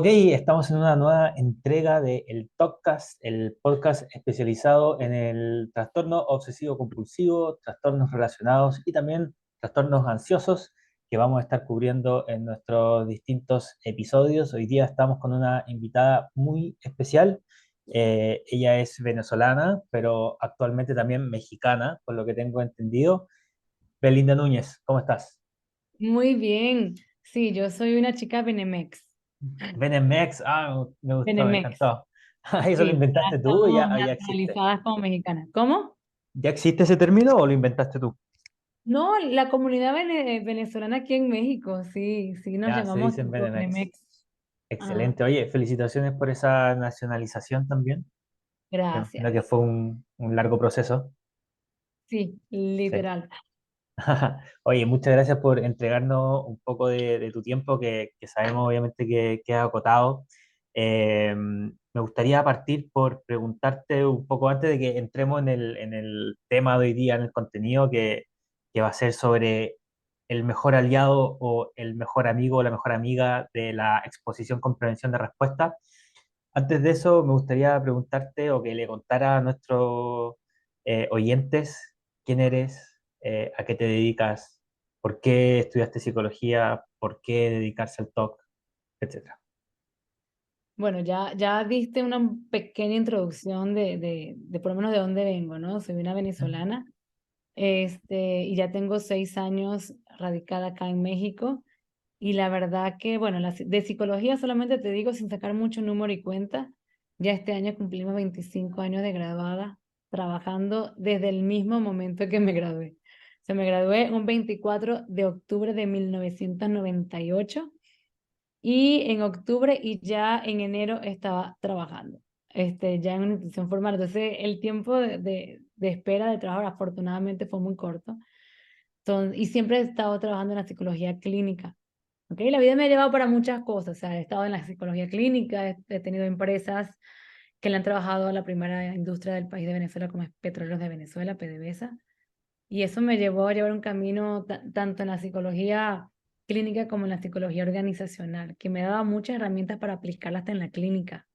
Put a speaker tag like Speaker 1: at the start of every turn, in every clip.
Speaker 1: Ok, estamos en una nueva entrega de el Talkcast, el podcast especializado en el trastorno obsesivo compulsivo, trastornos relacionados y también trastornos ansiosos que vamos a estar cubriendo en nuestros distintos episodios. Hoy día estamos con una invitada muy especial. Ella es venezolana, pero actualmente también mexicana, por lo que tengo entendido. Belinda Núñez, ¿cómo estás?
Speaker 2: Muy bien. Sí, yo soy una chica Benemex.
Speaker 1: Benemex, me gustó, me
Speaker 2: Benemex.
Speaker 1: encantó. ¿Eso lo
Speaker 2: Sí, ya
Speaker 1: inventaste tú
Speaker 2: estamos
Speaker 1: o ya existe?
Speaker 2: nacionalizadas como mexicanas. ¿Cómo?
Speaker 1: ¿Ya existe ese término o lo inventaste tú?
Speaker 2: No, la comunidad venezolana aquí en México, sí, sí, nos
Speaker 1: Ya, se
Speaker 2: llamamos
Speaker 1: dicen Benemex.
Speaker 2: Benemex. Ah,
Speaker 1: Excelente. Oye, felicitaciones por esa nacionalización también. Me imagino
Speaker 2: gracias.
Speaker 1: que fue un largo proceso.
Speaker 2: Sí,
Speaker 1: Sí.
Speaker 2: literal.
Speaker 1: Oye, muchas gracias por entregarnos un poco de tu tiempo, que sabemos obviamente que es acotado. Me gustaría partir por preguntarte un poco antes de que entremos en el tema de hoy día, en el contenido que va a ser sobre el mejor aliado o el mejor amigo o la mejor amiga de la exposición con prevención de respuesta. Antes de eso, me gustaría preguntarte o que le contara a nuestros oyentes quién eres, a qué te dedicas, por qué estudiaste psicología, por qué dedicarse al TOC, etcétera.
Speaker 2: Bueno, ya diste una pequeña introducción de por lo menos de dónde vengo, ¿no? Soy una venezolana, y ya tengo 6 años radicada acá en México. Y la verdad que, bueno, de psicología solamente te digo sin sacar mucho número y cuenta, ya este año cumplimos 25 años de graduada, trabajando desde el mismo momento que me gradué. O sea, me gradué un 24 de octubre de 1998 y en octubre y ya en enero estaba trabajando, ya en una institución formal. Entonces, el tiempo de espera de trabajo afortunadamente fue muy corto. Y siempre he estado trabajando en la psicología clínica. ¿Ok? La vida me ha llevado para muchas cosas. O sea, he estado en la psicología clínica, he tenido empresas que le han trabajado a la primera industria del país de Venezuela, como es Petróleos de Venezuela, PDVSA. Y eso me llevó a llevar un camino tanto en la psicología clínica como en la psicología organizacional, que me daba muchas herramientas para aplicarlas hasta en la clínica,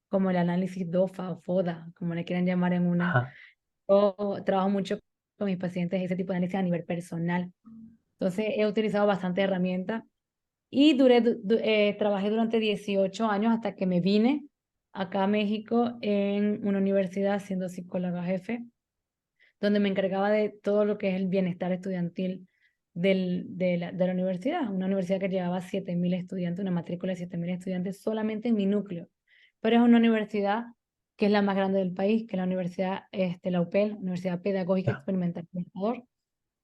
Speaker 2: como el análisis DOFA o FODA, como le quieran llamar en una.
Speaker 1: Ajá.
Speaker 2: O trabajo mucho con mis pacientes ese tipo de análisis a nivel personal. Entonces, he utilizado bastantes herramientas y trabajé durante 18 años hasta que me vine acá a México en una universidad siendo psicóloga jefe, donde me encargaba de todo lo que es el bienestar estudiantil de la universidad. Una universidad que llevaba 7.000 estudiantes, una matrícula de 7.000 estudiantes solamente en mi núcleo. Pero es una universidad que es la más grande del país, que es la universidad, la UPEL, Universidad Pedagógica
Speaker 1: Ya,
Speaker 2: Experimental del Ecuador.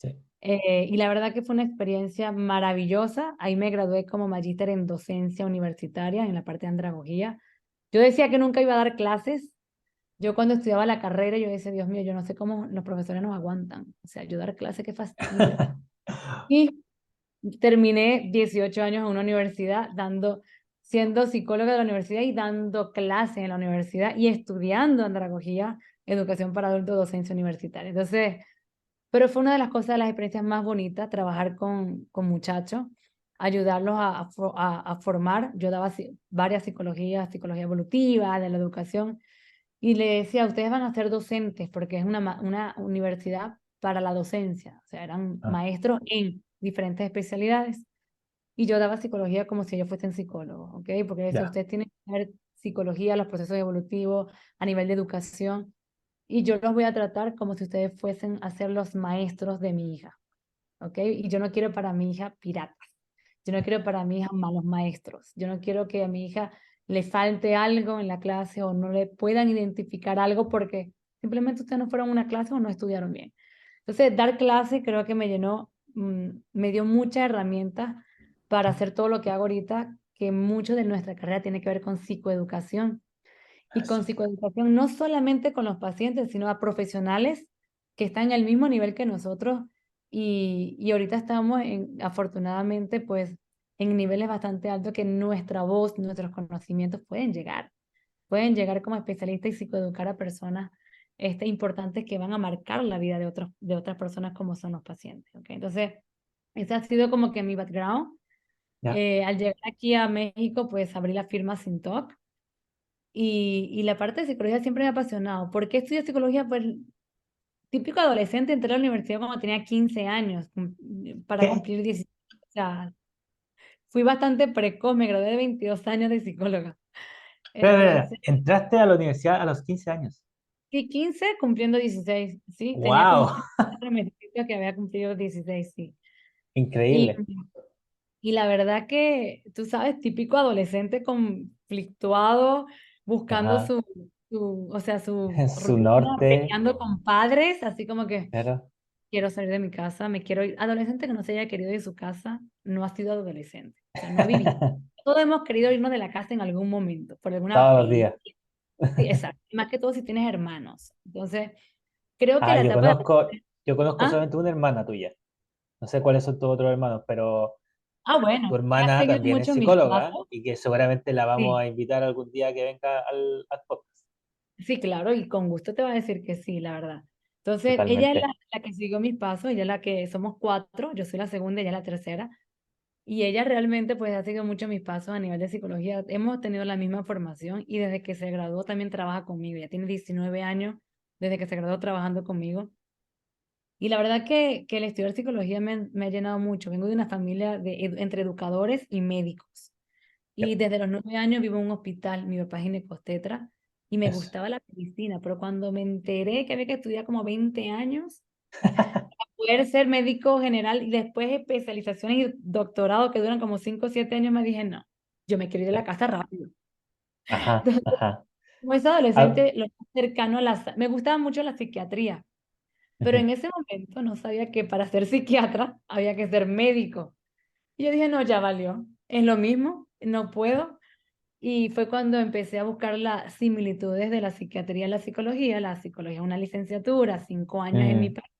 Speaker 1: sí.
Speaker 2: Y la verdad que fue una experiencia maravillosa. Ahí me gradué como magíster en docencia universitaria en la parte de andragogía. Yo decía que nunca iba a dar clases. Yo cuando estudiaba la carrera, yo decía, Dios mío, yo no sé cómo los profesores nos aguantan. O sea, yo dar clases, qué fastidio. Y terminé 18 años en una universidad siendo psicóloga de la universidad y dando clases en la universidad y estudiando andragogía, educación para adultos, docencia universitaria. Entonces, pero fue una de las cosas, de las experiencias más bonitas, trabajar con muchachos, ayudarlos a formar. Yo daba varias psicologías, psicología evolutiva, de la educación, y le decía, ustedes van a ser docentes porque es una universidad para la docencia. O sea, eran
Speaker 1: Ah,
Speaker 2: maestros en diferentes especialidades. Y yo daba psicología como si ellos fuesen psicólogos, ¿ok? Porque decía,
Speaker 1: ya.
Speaker 2: ustedes tienen que ver psicología, los procesos evolutivos a nivel de educación y yo los voy a tratar como si ustedes fuesen a ser los maestros de mi hija, ¿ok? Y yo no quiero para mi hija piratas, yo no quiero para mi hija malos maestros, yo no quiero que a mi hija le falte algo en la clase o no le puedan identificar algo porque simplemente ustedes no fueron a una clase o no estudiaron bien. Entonces, dar clase creo que me llenó, me dio muchas herramientas para hacer todo lo que hago ahorita, que mucho de nuestra carrera tiene que ver con psicoeducación y con
Speaker 1: Eso.
Speaker 2: psicoeducación, no solamente con los pacientes, sino a profesionales que están al mismo nivel que nosotros y ahorita estamos afortunadamente pues en niveles bastante altos que nuestra voz, nuestros conocimientos pueden llegar como especialistas y psicoeducar a personas importantes que van a marcar la vida de otras personas como son los pacientes, ¿ok? Entonces, ese ha sido como que mi background.
Speaker 1: Ya.
Speaker 2: Al llegar aquí a México, pues abrí la firma Sintoc y la parte de psicología siempre me ha apasionado. ¿Por qué estudio psicología? Pues típico adolescente, entré a la universidad cuando tenía 15 años, para
Speaker 1: ¿Qué?
Speaker 2: cumplir 16. O sea, fui bastante precoz, me gradué de 22 años de psicóloga.
Speaker 1: Espera,
Speaker 2: Entonces,
Speaker 1: entraste a la universidad a los 15 años.
Speaker 2: sí, 15 cumpliendo 16, sí, tenía como
Speaker 1: ¡Wow!
Speaker 2: 4 meses que había cumplido 16, sí. Y,
Speaker 1: Increíble.
Speaker 2: y la verdad que, tú sabes, típico adolescente conflictuado, buscando
Speaker 1: Ajá.
Speaker 2: o sea, su
Speaker 1: En su
Speaker 2: rutina,
Speaker 1: norte,
Speaker 2: peleando con padres, así como que
Speaker 1: claro.
Speaker 2: quiero salir de mi casa, me quiero ir. Adolescente que no se haya querido ir de su casa, no ha sido adolescente, o sea, no ha vivido. Todos hemos querido irnos de la casa en algún momento, por alguna
Speaker 1: Todos los
Speaker 2: pelea.
Speaker 1: días.
Speaker 2: Sí, exacto. Y más que todo si tienes hermanos. Entonces, creo que
Speaker 1: Ah,
Speaker 2: la etapa de...
Speaker 1: yo conozco
Speaker 2: ¿Ah?
Speaker 1: solamente una hermana tuya. No sé cuáles son tus otros hermanos, pero
Speaker 2: Ah,
Speaker 1: tu
Speaker 2: bueno, ella ha
Speaker 1: hermana
Speaker 2: seguido
Speaker 1: también es
Speaker 2: mucho mis
Speaker 1: psicóloga
Speaker 2: pasos.
Speaker 1: y que seguramente la vamos
Speaker 2: Sí,
Speaker 1: a invitar algún día que venga al podcast.
Speaker 2: sí, claro, y con gusto te va a decir que sí, la verdad. Entonces, ella es
Speaker 1: Totalmente.
Speaker 2: la que siguió mis pasos, ella es la que somos cuatro, yo soy la segunda, ella es la tercera. Y ella realmente pues ha seguido mucho mis pasos a nivel de psicología. Hemos tenido la misma formación y desde que se graduó también trabaja conmigo. Ya tiene 19 años desde que se graduó trabajando conmigo. Y la verdad que el estudiar psicología me ha llenado mucho. Vengo de una familia entre educadores y médicos.
Speaker 1: Ya.
Speaker 2: Y desde los 9 años vivo en un hospital, mi papá es ginecostetra, y me
Speaker 1: Eso.
Speaker 2: gustaba la medicina, pero cuando me enteré que había que estudiar como 20 años, poder ser médico general y después especializaciones y doctorado que duran como 5 o 7 años, me dije, no, yo me quiero ir de la casa rápido.
Speaker 1: Ajá,
Speaker 2: Entonces,
Speaker 1: ajá.
Speaker 2: como ese
Speaker 1: Ah,
Speaker 2: adolescente, lo más cercano a me gustaba mucho la psiquiatría, pero
Speaker 1: ujú.
Speaker 2: en ese momento no sabía que para ser psiquiatra había que ser médico. Y yo dije, no, ya valió, es lo mismo, no puedo. Y fue cuando empecé a buscar las similitudes de la psiquiatría y la psicología. La psicología es una licenciatura, 5 años en mi
Speaker 1: Mm,
Speaker 2: país.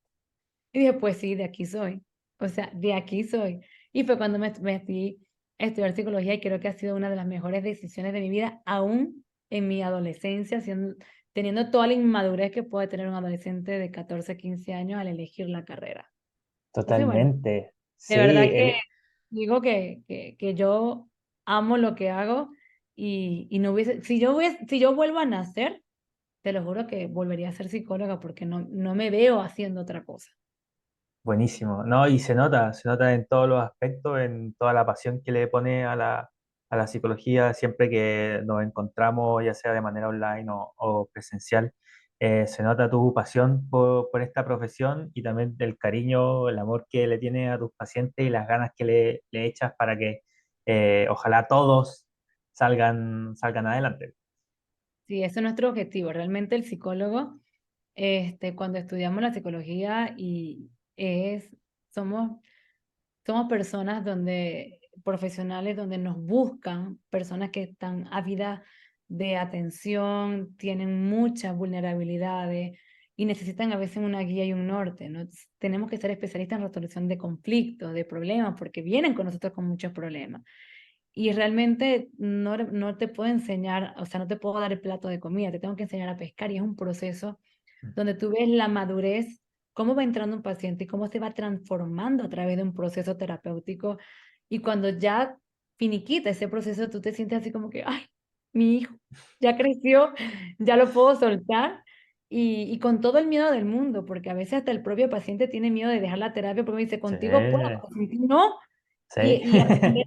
Speaker 2: Y dije, pues sí, de aquí soy. O sea, de aquí soy. Y fue cuando me metí a estudiar psicología y creo que ha sido una de las mejores decisiones de mi vida, aún en mi adolescencia, teniendo toda la inmadurez que puede tener un adolescente de 14 15 años al elegir la carrera. Entonces, bueno,
Speaker 1: totalmente.
Speaker 2: de
Speaker 1: Sí,
Speaker 2: verdad que digo que yo amo lo que hago y no hubiese, si yo vuelvo a nacer, te lo juro que volvería a ser psicóloga porque no me veo haciendo otra cosa.
Speaker 1: buenísimo. No, y se nota en todos los aspectos, en toda la pasión que le pone a la psicología siempre que nos encontramos, ya sea de manera online o presencial. Se nota tu pasión por esta profesión y también del cariño, el amor que le tienes a tus pacientes y las ganas que le echas para que ojalá todos salgan adelante.
Speaker 2: Sí, ese es nuestro objetivo. Realmente el psicólogo, cuando estudiamos la psicología es, somos, somos personas profesionales donde nos buscan, personas que están ávidas de atención, tienen muchas vulnerabilidades y necesitan a veces una guía y un norte, ¿no? Tenemos que ser especialistas en resolución de conflictos, de problemas, porque vienen con nosotros con muchos problemas. Y realmente no te puedo enseñar, o sea, no te puedo dar el plato de comida, te tengo que enseñar a pescar y es un proceso donde tú ves la madurez, cómo va entrando un paciente y cómo se va transformando a través de un proceso terapéutico. Y cuando ya finiquita ese proceso, tú te sientes así como que, ay, mi hijo ya creció, ya lo puedo soltar. Y con todo el miedo del mundo, porque a veces hasta el propio paciente tiene miedo de dejar la terapia porque dice,
Speaker 1: Sí,
Speaker 2: contigo puedo, pero sin ti no.
Speaker 1: sí.
Speaker 2: Y aprender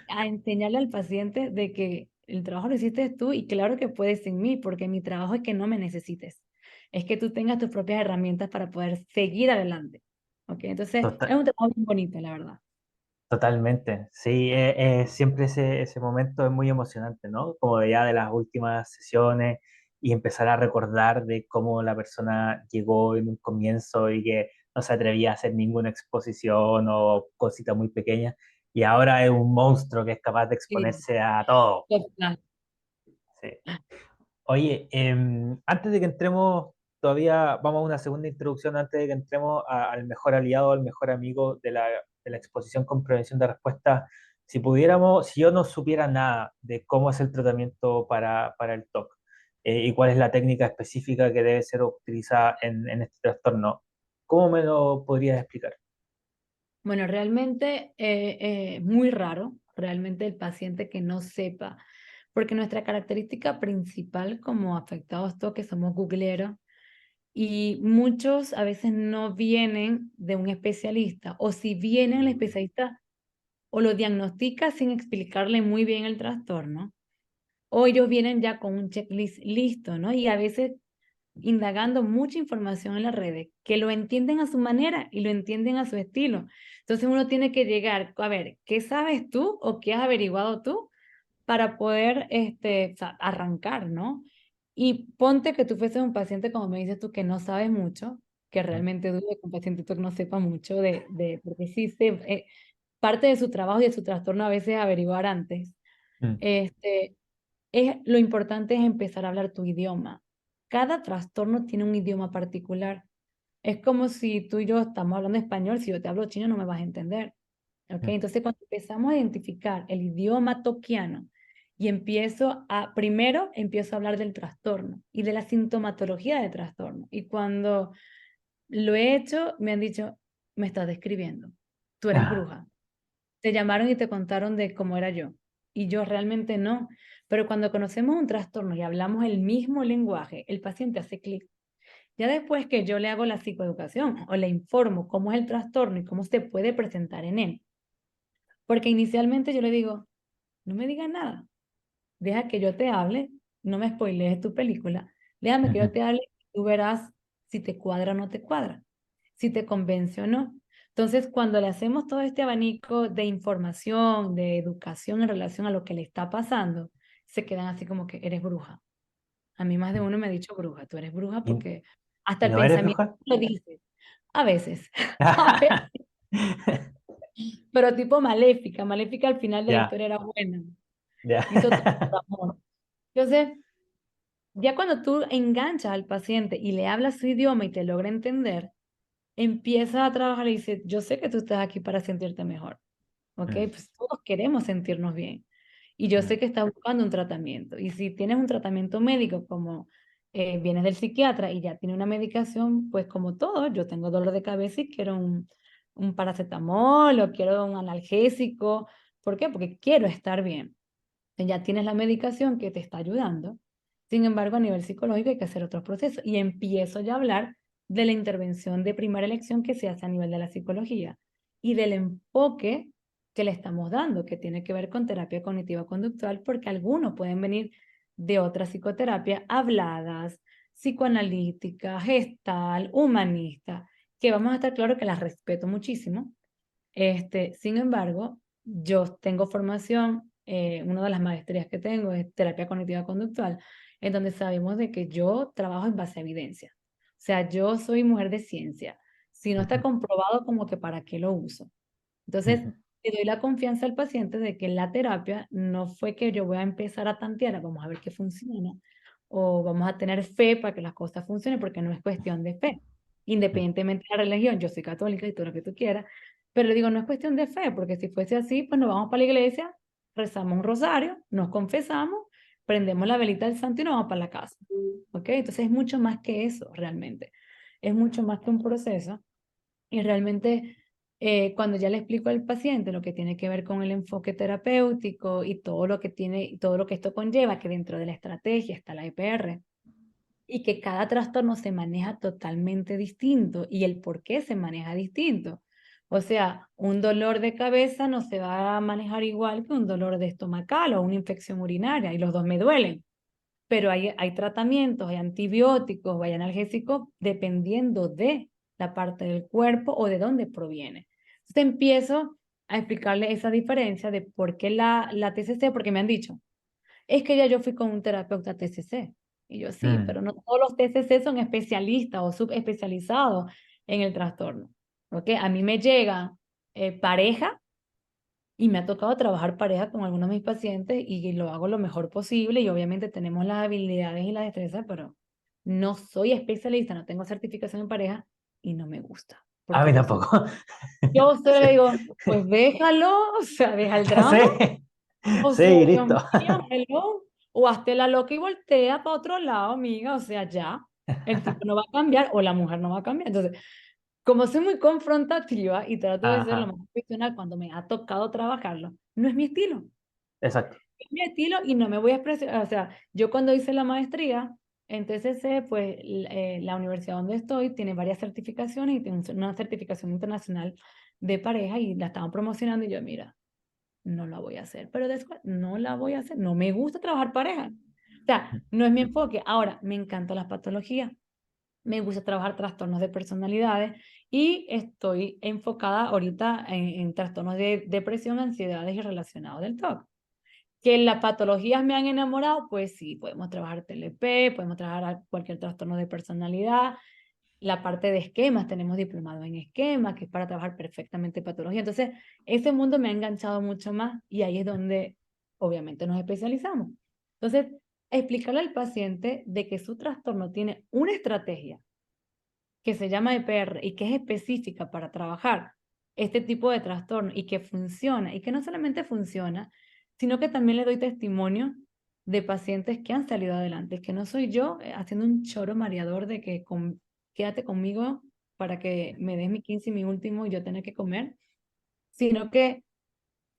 Speaker 2: a enseñarle al paciente de que el trabajo lo hiciste tú y claro que puedes sin mí, porque mi trabajo es que no me necesites. Es que tú tengas tus propias herramientas para poder seguir adelante. ¿Ok? Entonces, es un trabajo muy bonito, la verdad.
Speaker 1: Totalmente, sí, siempre ese momento es muy emocionante, ¿no? Como de ya de las últimas sesiones y empezar a recordar de cómo la persona llegó en un comienzo y que no se atrevía a hacer ninguna exposición o cosita muy pequeña y ahora es un monstruo que es capaz de
Speaker 2: Sí,
Speaker 1: exponerse a todo.
Speaker 2: total.
Speaker 1: Sí. Oye, antes de que entremos, todavía vamos a una segunda introducción antes de que entremos al mejor aliado, al mejor amigo de la exposición con prevención de respuesta. Si pudiéramos, si yo no supiera nada de cómo es el tratamiento para el TOC y cuál es la técnica específica que debe ser utilizada en este trastorno, ¿cómo me lo podrías explicar?
Speaker 2: Bueno, realmente es muy raro. realmente el paciente que no sepa, porque nuestra característica principal como afectados todos que somos googleros y muchos a veces no vienen de un especialista o si vienen el especialista o lo diagnostica sin explicarle muy bien el trastorno o ellos vienen ya con un checklist listo, ¿no? Y a veces indagando mucha información en las redes, que lo entienden a su manera y lo entienden a su estilo. Entonces uno tiene que llegar, a ver, ¿qué sabes tú o qué has averiguado tú para poder o sea, arrancar, ¿no? Y ponte que tú fueses un paciente, como me dices tú, que no sabes mucho, que realmente dudo que un paciente tú que no sepa mucho porque sí parte de su trabajo y de su trastorno a veces es averiguar antes.
Speaker 1: Mm,
Speaker 2: Este, lo importante es empezar a hablar tu idioma. Cada trastorno tiene un idioma particular. Es como si tú y yo estamos hablando español, si yo te hablo chino no me vas a entender. ¿Ok?
Speaker 1: mm,
Speaker 2: Entonces cuando empezamos a identificar el idioma toquiano y primero empiezo a hablar del trastorno y de la sintomatología del trastorno. Y cuando lo he hecho, me han dicho, me estás describiendo, tú eres
Speaker 1: ah,
Speaker 2: bruja. Te llamaron y te contaron de cómo era yo. Y yo realmente no. Pero cuando conocemos un trastorno y hablamos el mismo lenguaje, el paciente hace clic. Ya después que yo le hago la psicoeducación o le informo cómo es el trastorno y cómo se puede presentar en él. Porque inicialmente yo le digo, no me digas nada, deja que yo te hable, no me spoilees tu película, déjame que yo
Speaker 1: ujú,
Speaker 2: te hable y tú verás si te cuadra o no te cuadra, si te convence o no. Entonces, cuando le hacemos todo este abanico de información, de educación en relación a lo que le está pasando, se quedan así como que eres bruja. A mí más de
Speaker 1: mm.
Speaker 2: uno me ha dicho bruja, tú eres bruja
Speaker 1: ¿Y,
Speaker 2: porque hasta
Speaker 1: y
Speaker 2: el
Speaker 1: no eres
Speaker 2: pensamiento
Speaker 1: bruja?
Speaker 2: lo dice. A veces, a veces, pero tipo maléfica, maléfica al final de la
Speaker 1: Ya,
Speaker 2: historia era buena,
Speaker 1: ya.
Speaker 2: hizo todo por amor. Entonces, ya cuando tú enganchas al paciente y le hablas su idioma y te logra entender, empieza a trabajar y dice, yo sé que tú estás aquí para sentirte mejor, ¿ok?
Speaker 1: Mm,
Speaker 2: Pues todos queremos sentirnos bien. Y yo sé
Speaker 1: mm,
Speaker 2: que estás buscando un tratamiento. Y si tienes un tratamiento médico, como vienes del psiquiatra y ya tiene una medicación, pues como todo, yo tengo dolor de cabeza y quiero un paracetamol o quiero un analgésico. ¿Por qué? Porque quiero estar bien. Ya tienes la medicación que te está ayudando. Sin embargo, a nivel psicológico hay que hacer otros procesos. Y empiezo ya a hablar de la intervención de primera elección que se hace a nivel de la psicología y del enfoque que le estamos dando, que tiene que ver con terapia cognitiva conductual, porque algunos pueden venir de otra psicoterapia habladas, psicoanalítica, gestal, humanista, que vamos a estar claro que las respeto muchísimo, sin embargo, yo tengo formación, una de las maestrías que tengo es terapia cognitiva conductual, en donde sabemos de que yo trabajo en base a evidencia. O sea, yo soy mujer de ciencia. Si no está
Speaker 1: ujú,
Speaker 2: comprobado, como que para qué lo uso. Entonces,
Speaker 1: ujú,
Speaker 2: le doy la confianza al paciente de que la terapia no fue que yo voy a empezar a tantear, vamos a ver qué funciona, o vamos a tener fe para que las cosas funcionen, porque no es cuestión de fe.
Speaker 1: mm.
Speaker 2: Independientemente de la religión, yo soy católica y todo lo que tú quieras, pero le digo, no es cuestión de fe, porque si fuese así, pues nos vamos para la iglesia, rezamos un rosario, nos confesamos, prendemos la velita del santo y nos vamos para la casa. ¿Ok? Entonces es mucho más que eso, realmente. Es mucho más que un proceso. Y realmente, cuando ya le explico al paciente lo que tiene que ver con el enfoque terapéutico y todo lo que tiene, todo lo que esto conlleva, que dentro de la estrategia está la EPR, y que cada trastorno se maneja totalmente distinto y el por qué se maneja distinto. O sea, un dolor de cabeza no se va a manejar igual que un dolor de estomacal o una infección urinaria, y los dos me duelen. Pero hay tratamientos, hay antibióticos o hay analgésicos dependiendo de la parte del cuerpo o de dónde proviene. Entonces empiezo a explicarle esa diferencia de por qué la TCC, porque me han dicho, es que ya yo fui con un terapeuta TCC. Y yo sí,
Speaker 1: Mm.
Speaker 2: pero no todos los TCC son especialistas o subespecializados en el trastorno. ¿Ok? A mí me llega pareja y me ha tocado trabajar pareja con algunos de mis pacientes y lo hago lo mejor posible y obviamente tenemos las habilidades y la destreza, pero no soy especialista, no tengo certificación en pareja y no me gusta,
Speaker 1: A
Speaker 2: porque
Speaker 1: mí tampoco.
Speaker 2: yo solo le digo, pues déjalo, o sea, deja el drama,
Speaker 1: Sí,
Speaker 2: o sea,
Speaker 1: sí,
Speaker 2: Dios
Speaker 1: listo.
Speaker 2: mío, hello, o hazte la loca y voltea para otro lado, amiga, o sea, ya, el tipo no va a cambiar o la mujer no va a cambiar. Entonces, como soy muy confrontativa y trato de ser lo
Speaker 1: Ajá.
Speaker 2: más profesional cuando me ha tocado trabajarlo, no es mi estilo.
Speaker 1: Exacto.
Speaker 2: Es mi estilo y no me voy a expresar, o sea, yo cuando hice la maestría en TCC, pues la universidad donde estoy tiene varias certificaciones y tiene una certificación internacional de pareja y la estaban promocionando y yo, mira, no la voy a hacer, pero después no la voy a hacer, no me gusta trabajar pareja. O sea, no es mi enfoque. Ahora, me encantan las patologías, me gusta trabajar trastornos de personalidades y estoy enfocada ahorita en trastornos de depresión, ansiedades y relacionados del TOC. Que las patologías me han enamorado, pues sí, podemos trabajar TLP, podemos trabajar cualquier trastorno de personalidad. La parte de esquemas, tenemos diplomado en esquemas, que es para trabajar perfectamente patología. Entonces, ese mundo me ha enganchado mucho más y ahí es donde obviamente nos especializamos. Entonces, explicarle al paciente de que su trastorno tiene una estrategia que se llama EPR y que es específica para trabajar este tipo de trastorno y que funciona, y que no solamente funciona, sino que también le doy testimonio de pacientes que han salido adelante, que no soy yo haciendo un choro mareador de que quédate conmigo para que me des mi 15 y mi último y yo tener que comer, sino que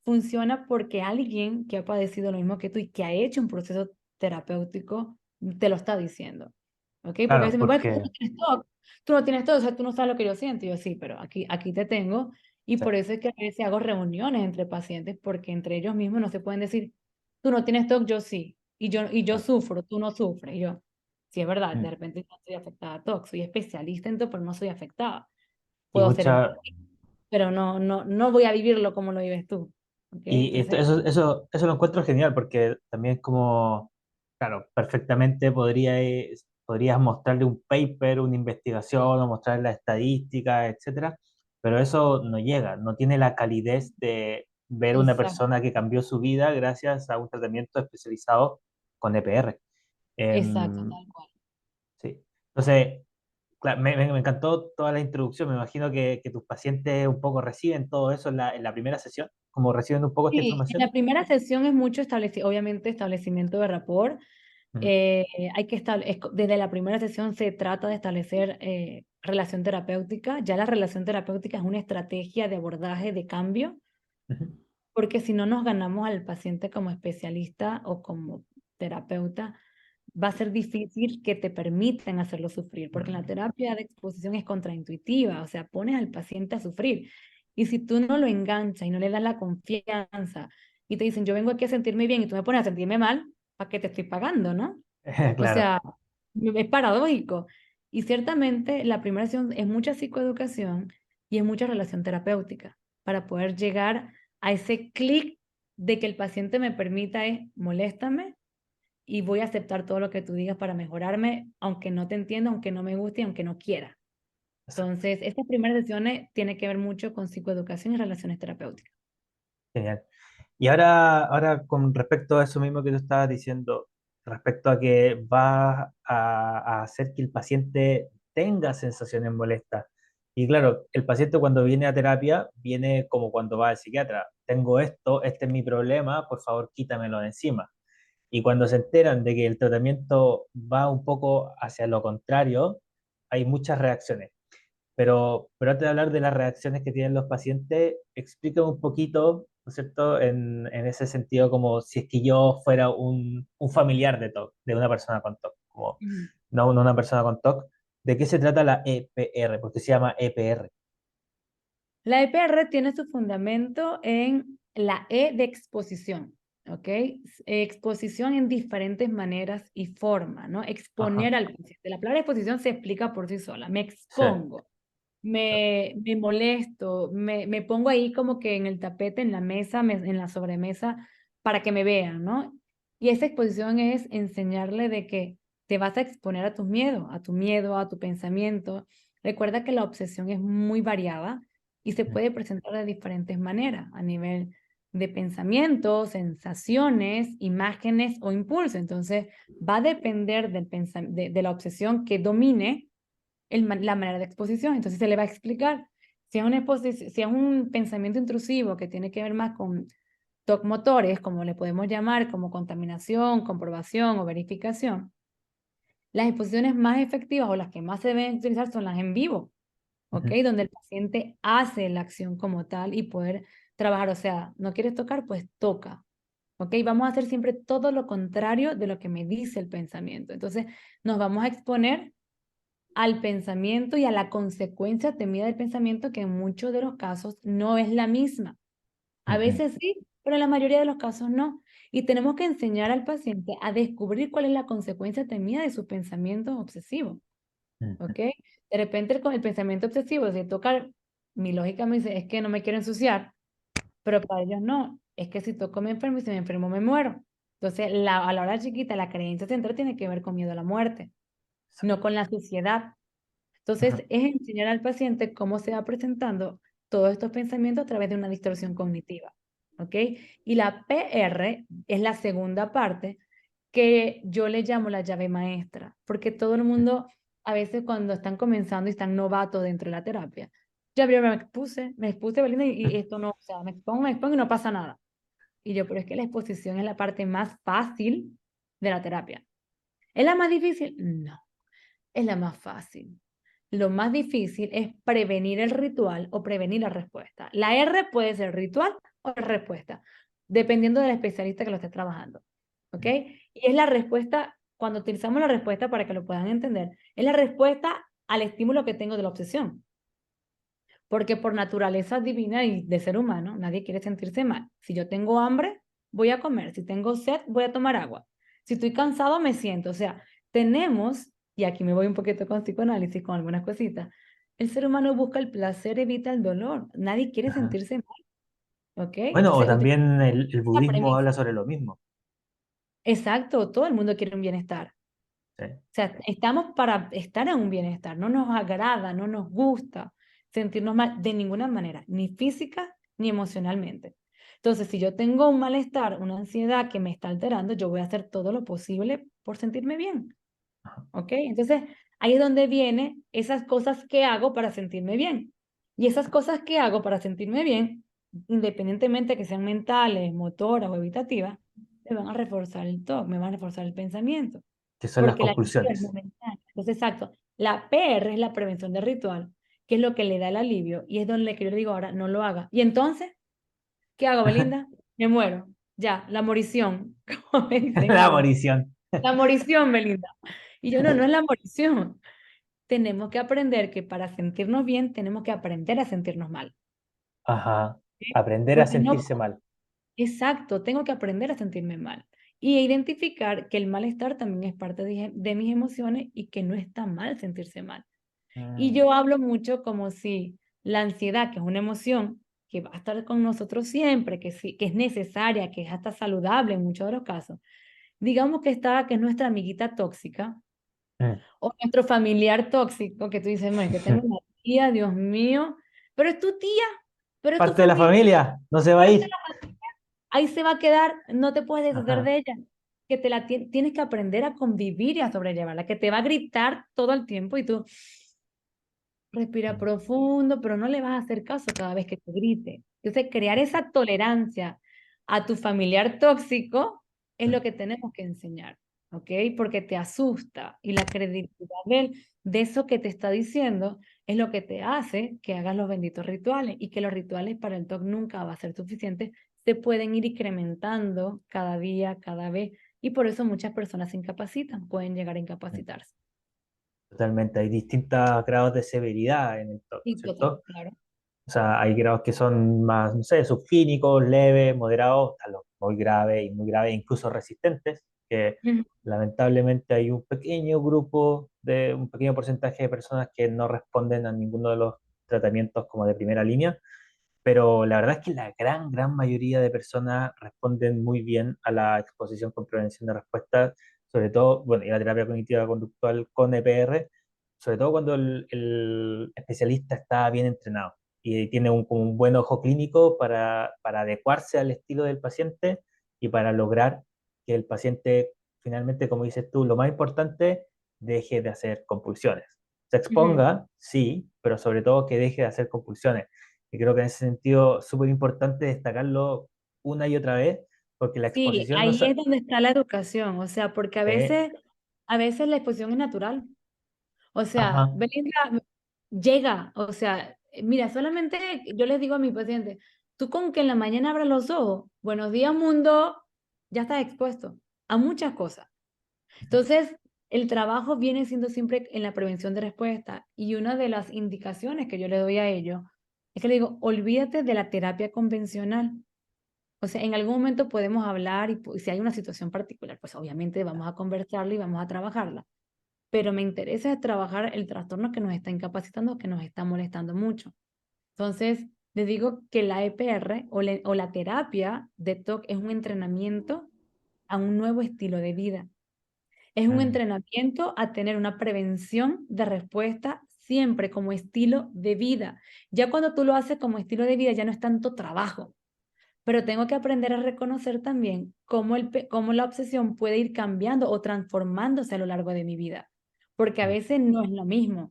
Speaker 2: funciona porque alguien que ha padecido lo mismo que tú y que ha hecho un proceso terapéutico te lo está diciendo. ¿Ok? Porque a
Speaker 1: Claro,
Speaker 2: veces me pueden decir,
Speaker 1: porque
Speaker 2: tú no tienes todo, o sea, tú no sabes lo que yo siento. Y yo sí, pero aquí te tengo. Y
Speaker 1: sí,
Speaker 2: por eso es que a veces hago reuniones entre pacientes porque entre ellos mismos no se pueden decir, tú no tienes TOC, yo sí. Y yo
Speaker 1: claro.
Speaker 2: sufro, tú no sufres. Y yo, sí es verdad, de
Speaker 1: Mm.
Speaker 2: repente no estoy afectada a TOC, soy especialista en TOC, pero no soy afectada.
Speaker 1: Y
Speaker 2: Puedo ser
Speaker 1: mucha,
Speaker 2: empática, pero no voy a vivirlo como lo vives tú. ¿Ok?
Speaker 1: y
Speaker 2: Entonces,
Speaker 1: eso lo encuentro genial porque también es como, claro, perfectamente podrías mostrarle un paper, una investigación, o mostrarle la estadística, etcétera, pero eso no llega, no tiene la calidez de ver una
Speaker 2: exacto,
Speaker 1: persona que cambió su vida gracias a un tratamiento especializado con EPR.
Speaker 2: exacto,
Speaker 1: Em,
Speaker 2: tal cual.
Speaker 1: sí. Entonces, claro, me encantó toda la introducción. Me imagino que tus pacientes un poco reciben todo eso en la primera sesión, como reciben un poco esta
Speaker 2: Sí, en
Speaker 1: información.
Speaker 2: la primera sesión es mucho obviamente establecimiento de rapport.
Speaker 1: Ujú,
Speaker 2: Hay que desde la primera sesión se trata de establecer relación terapéutica. Ya la relación terapéutica es una estrategia de abordaje de cambio,
Speaker 1: ujú,
Speaker 2: porque si no nos ganamos al paciente como especialista o como terapeuta, va a ser difícil que te permitan hacerlo sufrir, porque en la terapia de exposición es contraintuitiva, o sea, pones al paciente a sufrir. Y si tú no lo enganchas y no le das la confianza y te dicen, yo vengo aquí a sentirme bien y tú me pones a sentirme mal, ¿para qué te estoy pagando, no? O
Speaker 1: claro,
Speaker 2: sea, es paradójico. Y ciertamente la primera sesión es mucha psicoeducación y es mucha relación terapéutica para poder llegar a ese clic de que el paciente me permita es, moléstame y voy a aceptar todo lo que tú digas para mejorarme, aunque no te entienda, aunque no me guste, aunque no quiera. Entonces, estas primeras sesiones tienen que ver mucho con psicoeducación y relaciones terapéuticas.
Speaker 1: genial. Y ahora con respecto a eso mismo que tú estabas diciendo, respecto a que va a hacer que el paciente tenga sensaciones molestas. Y claro, el paciente cuando viene a terapia, viene como cuando va al psiquiatra. Tengo esto, este es mi problema, por favor quítamelo de encima. Y cuando se enteran de que el tratamiento va un poco hacia lo contrario, hay muchas reacciones. Pero antes de hablar de las reacciones que tienen los pacientes, explícame un poquito, ¿no es cierto?, en ese sentido, como si es que yo fuera un familiar de TOC, de una persona con TOC, como
Speaker 2: Ujú.
Speaker 1: no una persona con TOC, ¿de qué se trata la EPR? Porque se llama EPR.
Speaker 2: La EPR tiene su fundamento en la E de exposición, ¿ok? Exposición en diferentes maneras y formas, ¿no? Exponer
Speaker 1: Ajá,
Speaker 2: al paciente. La palabra exposición se explica por sí sola. Me
Speaker 1: sí,
Speaker 2: expongo, me molesto, me pongo ahí como que en el tapete, en la mesa, en la sobremesa, para que me vean, ¿no? Y esa exposición es enseñarle de que te vas a exponer a tus miedos, a tu miedo, a tu pensamiento. Recuerda que la obsesión es muy variada y se puede presentar de diferentes maneras, a nivel de pensamientos, sensaciones, imágenes o impulso. Entonces, va a depender de la obsesión que domine la manera de exposición. Entonces, se le va a explicar si es un pensamiento intrusivo que tiene que ver más con TOC motores, como le podemos llamar, como contaminación, comprobación o verificación. Las exposiciones más efectivas o las que más se deben utilizar son las en vivo, ¿ok?
Speaker 1: ujú,
Speaker 2: Donde el paciente hace la acción como tal y poder trabajar. O sea, ¿no quieres tocar? Pues toca. ¿Ok? Vamos a hacer siempre todo lo contrario de lo que me dice el pensamiento. Entonces, nos vamos a exponer al pensamiento y a la consecuencia temida del pensamiento, que en muchos de los casos no es la misma. A
Speaker 1: Ujú,
Speaker 2: veces sí, pero en la mayoría de los casos no. Y tenemos que enseñar al paciente a descubrir cuál es la consecuencia temida de sus pensamientos obsesivos.
Speaker 1: ujú,
Speaker 2: ¿Ok? De repente con el pensamiento obsesivo, si tocar, mi lógica me dice, es que no me quiero ensuciar, pero para ellos no, es que si toco me enfermo y si me enfermo me muero. Entonces, a la hora chiquita, la creencia central tiene que ver con miedo a la muerte, no con la suciedad.
Speaker 1: ujú.
Speaker 2: Entonces, es enseñar al paciente cómo se va presentando todos estos pensamientos a través de una distorsión cognitiva. ¿Ok? Y la PR es la segunda parte que yo le llamo la llave maestra, porque todo el mundo, a veces cuando están comenzando y están novatos dentro de la terapia, ya yo me expuse, Belinda, y esto no, o sea, me expongo y no pasa nada. Y yo, pero es que la exposición es la parte más fácil de la terapia. ¿Es la más difícil? No, es la más fácil. Lo más difícil es prevenir el ritual o prevenir la respuesta. La R puede ser ritual o respuesta, dependiendo del especialista que lo esté trabajando. ¿Ok? Y es la respuesta, cuando utilizamos la respuesta para que lo puedan entender, es la respuesta al estímulo que tengo de la obsesión. Porque por naturaleza divina y de ser humano, nadie quiere sentirse mal. Si yo tengo hambre, voy a comer. Si tengo sed, voy a tomar agua. Si estoy cansado, me siento. O sea, tenemos, y aquí me voy un poquito con psicoanálisis, con algunas cositas, el ser humano busca el placer, evita el dolor. Nadie quiere
Speaker 1: Ajá.
Speaker 2: sentirse mal, ¿ok?
Speaker 1: Bueno, o
Speaker 2: Entonces,
Speaker 1: también el
Speaker 2: la
Speaker 1: budismo
Speaker 2: premisa.
Speaker 1: habla sobre lo mismo.
Speaker 2: Exacto, todo el mundo quiere un bienestar.
Speaker 1: ¿Sí?
Speaker 2: O sea, estamos para estar en un bienestar, no nos agrada, no nos gusta sentirnos mal de ninguna manera, ni física ni emocionalmente. Entonces, si yo tengo un malestar, una ansiedad que me está alterando, yo voy a hacer todo lo posible por sentirme bien,
Speaker 1: Ajá.
Speaker 2: ¿ok? Entonces, ahí es donde vienen esas cosas que hago para sentirme bien. Y esas cosas que hago para sentirme bien, independientemente que sean mentales, motoras o evitativas, me van a reforzar el TOC, me van a reforzar el pensamiento
Speaker 1: Que son las
Speaker 2: porque la alivio es
Speaker 1: compulsiones.
Speaker 2: momentánea. Entonces, exacto, la PR es la prevención de ritual, que es lo que le da el alivio, y es donde que yo le digo ahora, no lo haga. Y entonces, ¿qué hago, Belinda? Me muero. Ya, la morición, como me dice mi
Speaker 1: La
Speaker 2: mamá.
Speaker 1: abolición.
Speaker 2: La morición, Belinda. Y yo, no, no es la morición. Tenemos que aprender que para sentirnos bien, tenemos que aprender a sentirnos mal.
Speaker 1: Ajá.
Speaker 2: ¿Sí?
Speaker 1: Aprender a
Speaker 2: Porque no,
Speaker 1: sentirse mal.
Speaker 2: exacto, tengo que aprender a sentirme mal. Y a identificar que el malestar también es parte de mis emociones y que no está mal sentirse mal. Y
Speaker 1: Mm,
Speaker 2: yo hablo mucho como si la ansiedad, que es una emoción que va a estar con nosotros siempre, que, sí, que es necesaria, que es hasta saludable en muchos de los casos, digamos que está, que es nuestra amiguita tóxica
Speaker 1: mm.
Speaker 2: o nuestro familiar tóxico, que tú dices, no, es que tengo una tía, Dios mío, pero es tu tía, pero es tu
Speaker 1: Parte de la
Speaker 2: familia,
Speaker 1: familia, no se va a
Speaker 2: parte de
Speaker 1: ir.
Speaker 2: la familia, ahí se va a quedar, no te puedes deshacer
Speaker 1: Ajá.
Speaker 2: de ella, que tienes que aprender a convivir y a sobrellevarla, que te va a gritar todo el tiempo y tú respira
Speaker 1: Mm,
Speaker 2: profundo, pero no le vas a hacer caso cada vez que te grite. Entonces, crear esa tolerancia a tu familiar tóxico es
Speaker 1: mm.
Speaker 2: lo que tenemos que enseñar, ¿ok? Porque te asusta y la credibilidad de eso que te está diciendo es lo que te hace que hagas los benditos rituales y que los rituales para el TOC nunca va a ser suficiente. Se pueden ir incrementando cada día, cada vez, y por eso muchas personas se incapacitan, pueden llegar a
Speaker 1: Mm.
Speaker 2: incapacitarse.
Speaker 1: Totalmente. Hay distintos grados de severidad en el TOC,
Speaker 2: Y total,
Speaker 1: ¿cierto?
Speaker 2: claro.
Speaker 1: O sea, hay grados que son más, no sé, subclínicos, leves, moderados, hasta los muy graves y muy graves, incluso resistentes, que
Speaker 2: Ujú.
Speaker 1: lamentablemente hay un pequeño grupo de un pequeño porcentaje de personas que no responden a ninguno de los tratamientos como de primera línea, pero la verdad es que la gran, gran mayoría de personas responden muy bien a la exposición con prevención de respuesta, sobre todo, bueno, y la terapia cognitiva conductual con EPR, sobre todo cuando el especialista está bien entrenado y tiene como un buen ojo clínico para adecuarse al estilo del paciente y para lograr que el paciente, finalmente, como dices tú, lo más importante, deje de hacer compulsiones. Se
Speaker 2: Ujú.
Speaker 1: exponga, sí, pero sobre todo que deje de hacer compulsiones. Y creo que en ese sentido es súper importante destacarlo una y otra vez, porque la
Speaker 2: Sí,
Speaker 1: exposición no
Speaker 2: ahí
Speaker 1: se...
Speaker 2: es donde está la educación, o sea, porque a veces la exposición es natural. O sea,
Speaker 1: Ajá,
Speaker 2: Belinda llega, o sea, mira, solamente yo les digo a mi paciente, Tú con que en la mañana abras los ojos, buenos días mundo, ya estás expuesto a muchas cosas. Entonces, el trabajo viene siendo siempre en la prevención de respuesta y una de las indicaciones que yo le doy a ellos es que le digo, olvídate de la terapia convencional. O sea, en algún momento podemos hablar y si hay una situación particular, pues obviamente vamos a conversarla y vamos a trabajarla. Pero me interesa trabajar el trastorno que nos está incapacitando, que nos está molestando mucho. Entonces, les digo que la EPR o la terapia de TOC es un entrenamiento a un nuevo estilo de vida. Es un
Speaker 1: Mm,
Speaker 2: entrenamiento a tener una prevención de respuesta siempre como estilo de vida. Ya cuando tú lo haces como estilo de vida, ya no es tanto trabajo, pero tengo que aprender a reconocer también cómo la obsesión puede ir cambiando o transformándose a lo largo de mi vida, porque a
Speaker 1: mm,
Speaker 2: veces no es lo mismo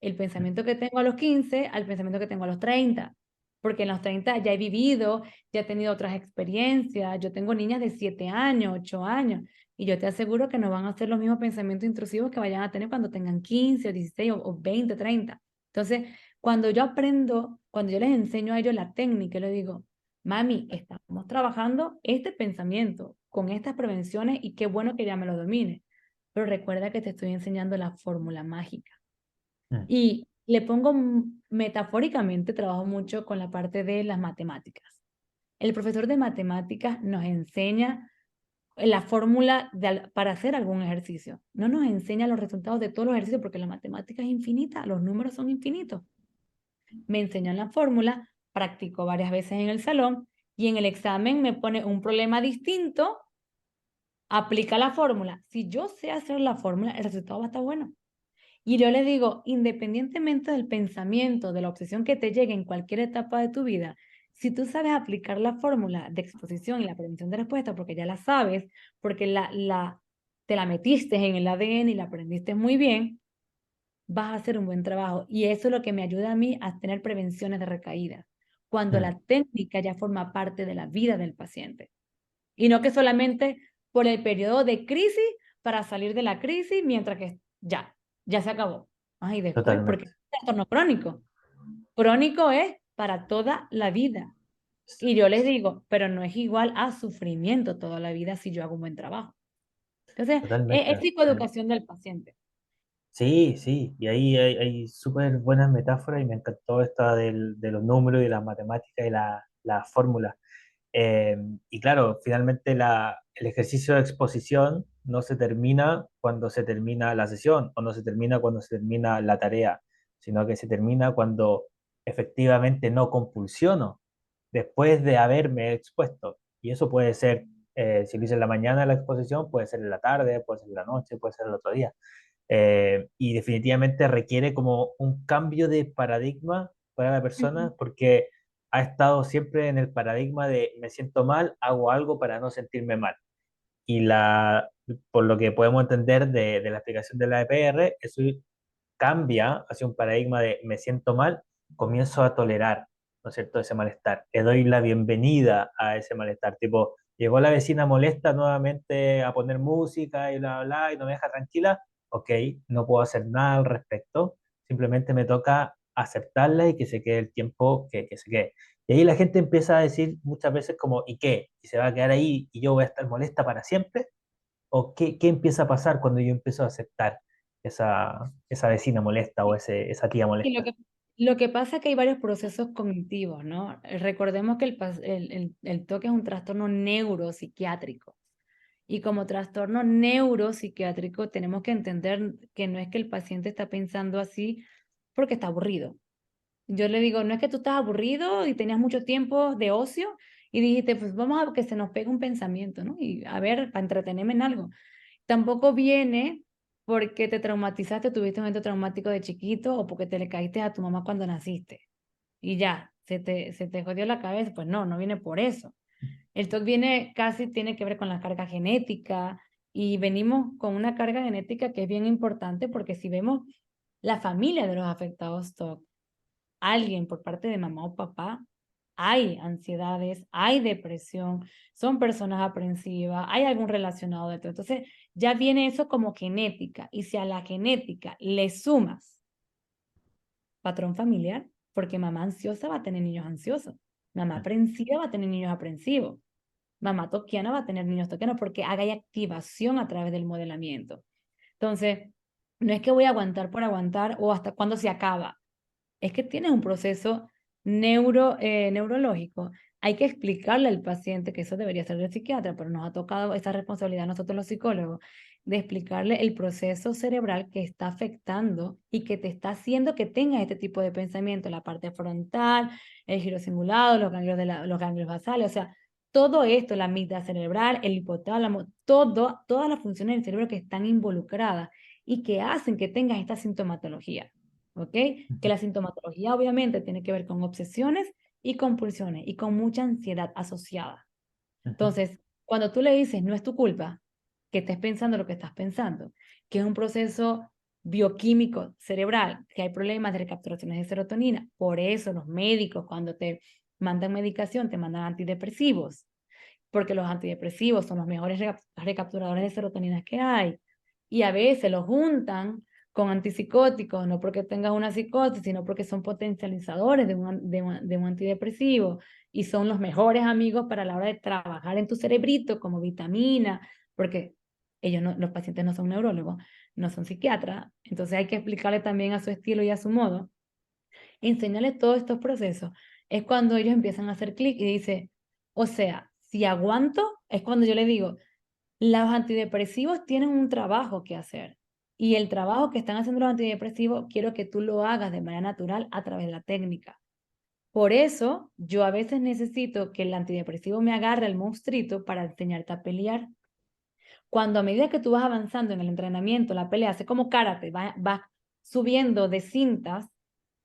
Speaker 2: el pensamiento que tengo a los 15 al pensamiento que tengo a los 30, porque en los 30 ya he vivido, ya he tenido otras experiencias, yo tengo niñas de 7 años, 8 años, y yo te aseguro que no van a ser los mismos pensamientos intrusivos que vayan a tener cuando tengan 15 o 16 o 20, 30. Entonces, cuando yo aprendo, cuando yo les enseño a ellos la técnica, les digo, mami, estamos trabajando este pensamiento con estas prevenciones y qué bueno que ya me lo domine. Pero recuerda que te estoy enseñando la fórmula mágica.
Speaker 1: mm.
Speaker 2: Y le pongo metafóricamente, trabajo mucho con la parte de las matemáticas. El profesor de matemáticas nos enseña la fórmula para hacer algún ejercicio. No nos enseña los resultados de todos los ejercicios porque la matemática es infinita, los números son infinitos. Me enseñan la fórmula, practico varias veces en el salón y en el examen me pone un problema distinto, aplica la fórmula. Si yo sé hacer la fórmula, el resultado va a estar bueno. Y yo le digo, independientemente del pensamiento, de la obsesión que te llegue en cualquier etapa de tu vida, si tú sabes aplicar la fórmula de exposición y la prevención de respuesta, porque ya la sabes, porque te la metiste en el ADN y la aprendiste muy bien, vas a hacer un buen trabajo. Y eso es lo que me ayuda a mí a tener prevenciones de recaídas, cuando
Speaker 1: Mm.
Speaker 2: la técnica ya forma parte de la vida del paciente. Y no que solamente por el periodo de crisis para salir de la crisis mientras que ya se acabó. Ay, después, porque
Speaker 1: Totalmente.
Speaker 2: es un trastorno crónico. Crónico es para toda la vida. Y yo les digo, pero no es igual a sufrimiento toda la vida si yo hago un buen trabajo. Entonces, es
Speaker 1: Totalmente.
Speaker 2: psicoeducación del paciente.
Speaker 1: Sí, sí, y ahí hay súper buenas metáforas y me encantó esta de los números y las matemáticas y la fórmula. Eh, y claro, finalmente el ejercicio de exposición no se termina cuando se termina la sesión o no se termina cuando se termina la tarea, sino que se termina cuando efectivamente no compulsiono después de haberme expuesto. Y eso puede ser, si lo hice en la mañana la exposición, puede ser en la tarde, puede ser en la noche, puede ser el otro día. Y definitivamente requiere como un cambio de paradigma para la
Speaker 2: Ujú.
Speaker 1: persona porque ha estado siempre en el paradigma de me siento mal, hago algo para no sentirme mal. Y por lo que podemos entender de la explicación de la EPR, eso cambia hacia un paradigma de me siento mal, comienzo a tolerar, ¿no es cierto?, ese malestar. Le doy la bienvenida a ese malestar. Tipo, llegó la vecina molesta nuevamente a poner música y bla, bla, bla, y no me deja tranquila. Ok, no puedo hacer nada al respecto. Simplemente me toca aceptarla y que se quede el tiempo que se quede. Y ahí la gente empieza a decir muchas veces como, ¿y qué? ¿Y se va a quedar ahí y yo voy a estar molesta para siempre? ¿O qué empieza a pasar cuando yo empiezo a aceptar esa vecina molesta o esa tía
Speaker 2: Y
Speaker 1: molesta?
Speaker 2: lo que pasa es que hay varios procesos cognitivos, ¿no? Recordemos que el TOC es un trastorno neuropsiquiátrico. Y como trastorno neuropsiquiátrico tenemos que entender que no es que el paciente está pensando así porque está aburrido. Yo le digo, no es que tú estás aburrido y tenías mucho tiempo de ocio y dijiste, pues vamos a que se nos pegue un pensamiento, ¿no? Y a ver, para entretenerme en algo. Tampoco viene porque te traumatizaste, tuviste un evento traumático de chiquito o porque te le caíste a tu mamá cuando naciste y ya, se te jodió la cabeza. Pues no, no viene por eso. El TOC viene casi, tiene que ver con la carga genética y venimos con una carga genética que es bien importante porque si vemos la familia de los afectados TOC, alguien por parte de mamá o papá, hay ansiedades, hay depresión, son personas aprensivas, hay algún relacionado de todo. Entonces, ya viene eso como genética. Y si a la genética le sumas patrón familiar, porque mamá ansiosa va a tener niños ansiosos. Mamá aprensiva va a tener niños aprensivos. Mamá toquiana va a tener niños toquianos porque hay activación a través del modelamiento. Entonces, no es que voy a aguantar por aguantar o hasta cuándo se acaba. Es que tienes un proceso neurológico. Hay que explicarle al paciente que eso debería ser del psiquiatra, pero nos ha tocado esa responsabilidad a nosotros los psicólogos de explicarle el proceso cerebral que está afectando y que te está haciendo que tengas este tipo de pensamiento, la parte frontal, el giro cingulado, los ganglios basales, o sea, todo esto, la amígdala cerebral, el hipotálamo, todas las funciones del cerebro que están involucradas y que hacen que tengas esta sintomatología. ¿Ok? Que la sintomatología obviamente tiene que ver con obsesiones y compulsiones y con mucha ansiedad asociada.
Speaker 1: Ujú.
Speaker 2: Entonces, cuando tú le dices, no es tu culpa que estés pensando lo que estás pensando, que es un proceso bioquímico cerebral, que hay problemas de recapturaciones de serotonina, por eso los médicos cuando te mandan medicación te mandan antidepresivos, porque los antidepresivos son los mejores recapturadores de serotonina que hay. Y a veces los juntan con antipsicóticos, no porque tengas una psicosis, sino porque son potencializadores de un antidepresivo y son los mejores amigos para la hora de trabajar en tu cerebrito como vitamina, porque ellos no, los pacientes no son neurólogos, no son psiquiatras, entonces hay que explicarle también a su estilo y a su modo, enseñarles todos estos procesos. Es cuando ellos empiezan a hacer clic y dice, o sea, si aguanto, es cuando yo le digo, los antidepresivos tienen un trabajo que hacer. Y el trabajo que están haciendo los antidepresivos, quiero que tú lo hagas de manera natural a través de la técnica. Por eso, yo a veces necesito que el antidepresivo me agarre el monstruito para enseñarte a pelear. Cuando a medida que tú vas avanzando en el entrenamiento, la pelea, hace como karate, vas subiendo de cintas,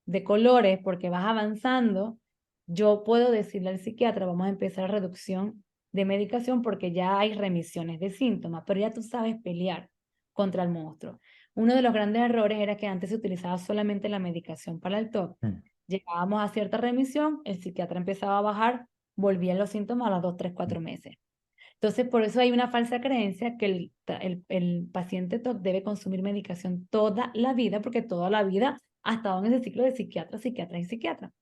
Speaker 2: de colores, porque vas avanzando, yo puedo decirle al psiquiatra, vamos a empezar reducción de medicación porque ya hay remisiones de síntomas, pero ya tú sabes pelear contra el monstruo. Uno de los grandes errores era que antes se utilizaba solamente la medicación para el TOC.
Speaker 1: Mm.
Speaker 2: Llegábamos a cierta remisión, el psiquiatra empezaba a bajar, volvían los síntomas a los 2, 3, 4 meses. Entonces, por eso hay una falsa creencia que el paciente TOC debe consumir medicación toda la vida, porque toda la vida ha estado en ese ciclo de psiquiatra, psiquiatra y psiquiatra,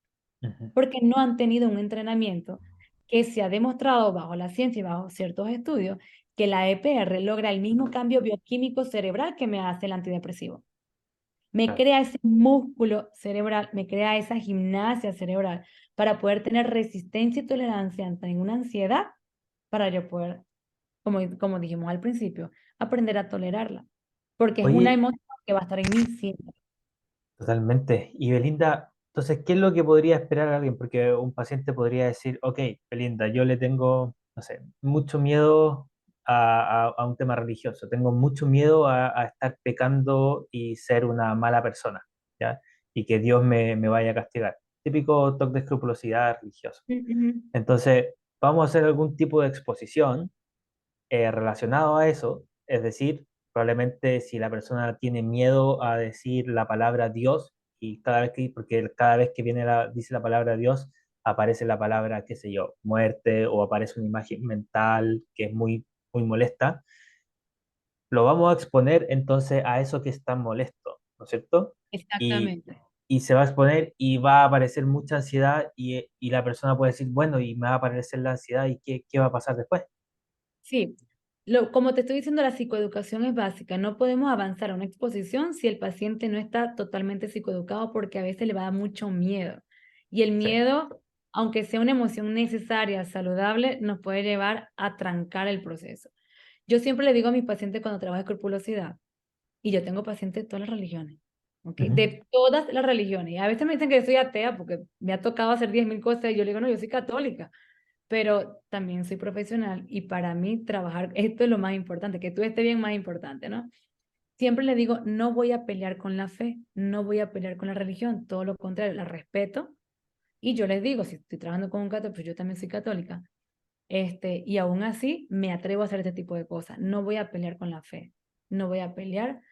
Speaker 1: Ujú.
Speaker 2: porque no han tenido un entrenamiento que se ha demostrado bajo la ciencia y bajo ciertos estudios que la EPR logra el mismo cambio bioquímico cerebral que me hace el antidepresivo. Me
Speaker 1: Claro.
Speaker 2: crea ese músculo cerebral, me crea esa gimnasia cerebral para poder tener resistencia y tolerancia ante una ansiedad para yo poder como dijimos al principio, aprender a tolerarla, porque es una
Speaker 1: Oye,
Speaker 2: emoción que va a estar en mí siempre.
Speaker 1: totalmente. Y Belinda, entonces, ¿qué es lo que podría esperar alguien? Porque un paciente podría decir, ok, Belinda, yo le tengo, no sé, mucho miedo a un tema religioso, tengo mucho miedo a estar pecando y ser una mala persona, ¿ya? Y que Dios me vaya a castigar. Típico toque de escrupulosidad religioso.
Speaker 2: Ujú.
Speaker 1: Entonces, vamos a hacer algún tipo de exposición relacionado a eso, es decir, probablemente si la persona tiene miedo a decir la palabra Dios, y porque cada vez que dice la palabra Dios, aparece la palabra, qué sé yo, muerte, o aparece una imagen mental que es muy, muy molesta, lo vamos a exponer entonces a eso que es tan molesto, ¿no es cierto? Y,
Speaker 2: Exactamente.
Speaker 1: y se va a exponer y va a aparecer mucha ansiedad y la persona puede decir, bueno, y me va a aparecer la ansiedad y qué va a pasar después.
Speaker 2: Sí, como te estoy diciendo, la psicoeducación es básica. No podemos avanzar a una exposición si el paciente no está totalmente psicoeducado porque a veces le va a dar mucho miedo. Y el
Speaker 1: Sí.
Speaker 2: miedo, aunque sea una emoción necesaria, saludable, nos puede llevar a trancar el proceso. Yo siempre le digo a mis pacientes cuando trabajo escrupulosidad, y yo tengo pacientes de todas las religiones, ¿ok?
Speaker 1: Ujú.
Speaker 2: De todas las religiones. Y a veces me dicen que yo soy atea porque me ha tocado hacer 10.000 cosas y yo le digo, no, yo soy católica, pero también soy profesional y para mí trabajar, esto es lo más importante, que tú estés bien más importante, ¿no? Siempre le digo, no voy a pelear con la fe, no voy a pelear con la religión, todo lo contrario, la respeto. Y yo les digo, si estoy trabajando con un católico, pues yo también soy católica, y aún así me atrevo a hacer este tipo de cosas. No voy a pelear con la fe, no voy a pelear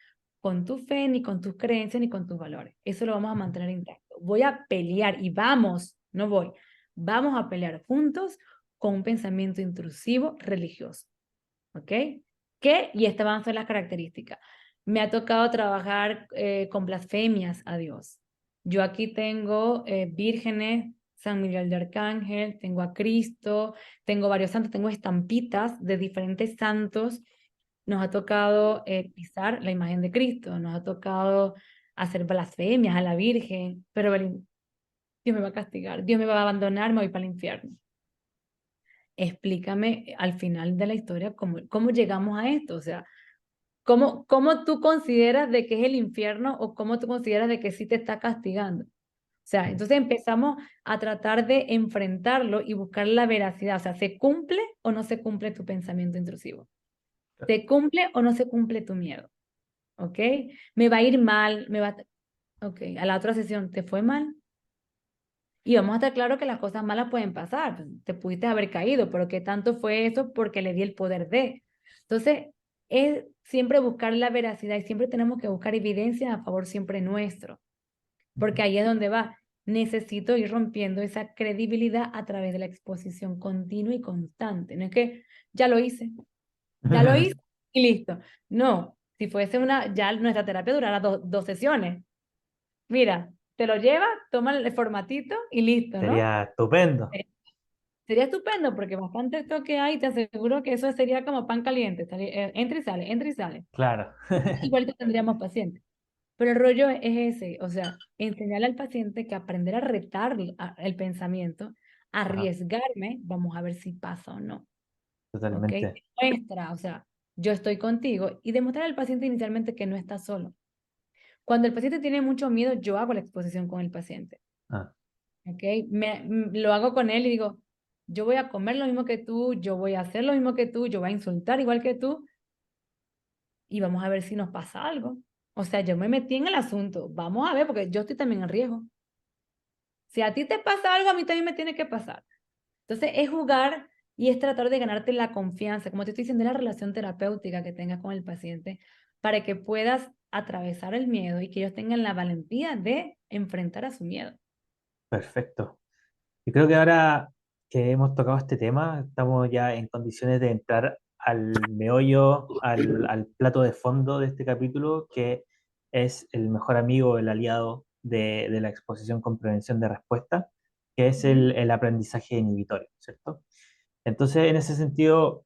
Speaker 2: con tu fe, ni con tus creencias, ni con tus valores. Eso lo vamos a mantener intacto. Voy a pelear y vamos, no voy, vamos a pelear juntos con un pensamiento intrusivo religioso. ¿Ok? Y estas van a ser las características. Me ha tocado trabajar con blasfemias a Dios. Yo aquí tengo vírgenes San Miguel de Arcángel, tengo a Cristo, tengo varios santos, tengo estampitas de diferentes santos. Nos ha tocado pisar la imagen de Cristo, nos ha tocado hacer blasfemias a la Virgen, pero Dios me va a castigar, Dios me va a abandonar, me voy para el infierno. Explícame al final de la historia cómo llegamos a esto, o sea, cómo tú consideras de que es el infierno o cómo tú consideras de que sí te está castigando. O sea, entonces empezamos a tratar de enfrentarlo y buscar la veracidad, o sea, ¿se cumple o no se cumple tu pensamiento intrusivo? ¿Se cumple o no se cumple tu miedo? ¿Ok? Me va a ir mal, Ok, a la otra sesión, ¿te fue mal? Y vamos a estar claro que las cosas malas pueden pasar, pues, te pudiste haber caído, pero ¿qué tanto fue eso? Porque le di el poder de. Entonces, es siempre buscar la veracidad y siempre tenemos que buscar evidencia a favor siempre nuestro, porque ahí es donde va. Necesito ir rompiendo esa credibilidad a través de la exposición continua y constante. No es que ya lo hice y listo. No, si fuese ya nuestra terapia durará dos sesiones. Mira, te lo lleva, toma el formatito y listo, ¿no?
Speaker 1: Sería estupendo,
Speaker 2: Eh, Sería estupendo porque bastante toque hay, te aseguro que eso sería como pan caliente, entra y sale, entra y sale.
Speaker 1: claro.
Speaker 2: Igual que tendríamos pacientes. Pero el rollo es ese, o sea, enseñarle al paciente que aprender a retar el pensamiento,
Speaker 1: Ajá,
Speaker 2: arriesgarme, vamos a ver si pasa o no, ¿ok?
Speaker 1: totalmente.
Speaker 2: Demuestra, o sea, yo estoy contigo y demostrar al paciente inicialmente que no está solo. Cuando el paciente tiene mucho miedo, yo hago la exposición con el paciente.
Speaker 1: Ah,
Speaker 2: ¿Ok? Lo hago con él y digo, yo voy a comer lo mismo que tú, yo voy a hacer lo mismo que tú, yo voy a insultar igual que tú y vamos a ver si nos pasa algo. O sea, yo me metí en el asunto, vamos a ver porque yo estoy también en riesgo. Si a ti te pasa algo, a mí también me tiene que pasar. Entonces es jugar y es tratar de ganarte la confianza, como te estoy diciendo, la relación terapéutica que tengas con el paciente para que puedas atravesar el miedo y que ellos tengan la valentía de enfrentar a su miedo.
Speaker 1: perfecto. Y creo que ahora que hemos tocado este tema, estamos ya en condiciones de entrar al meollo, al plato de fondo de este capítulo, que es el mejor amigo, el aliado de la exposición con prevención de respuesta, que es
Speaker 2: Ujú.
Speaker 1: el aprendizaje inhibitorio, ¿cierto? Entonces, en ese sentido,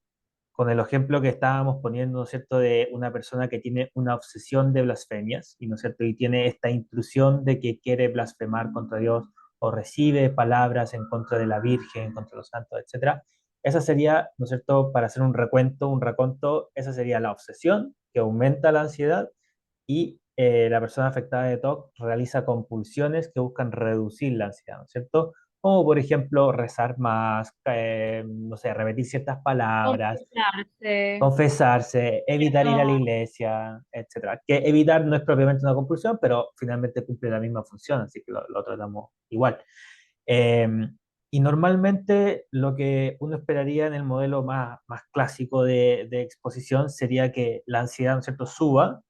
Speaker 1: con el ejemplo que estábamos poniendo, ¿no es cierto?, de una persona que tiene una obsesión de blasfemias, y, ¿no es cierto?, y tiene esta intrusión de que quiere blasfemar contra Dios o recibe palabras en contra de la Virgen, contra los santos, etcétera. Esa sería, ¿no es cierto?, para hacer un recuento, un raconto, esa sería la obsesión, que aumenta la ansiedad, y la persona afectada de TOC realiza compulsiones que buscan reducir la ansiedad, ¿no es cierto? Como por ejemplo rezar más, no sé, repetir ciertas palabras,
Speaker 2: Confesarse,
Speaker 1: confesarse, evitar ir a la
Speaker 2: no,
Speaker 1: iglesia, etcétera. Que evitar no es propiamente una compulsión, pero finalmente cumple la misma función, así que lo tratamos igual. Eh, y normalmente lo que uno esperaría en el modelo más clásico de exposición sería que la ansiedad, ¿no es cierto?, suba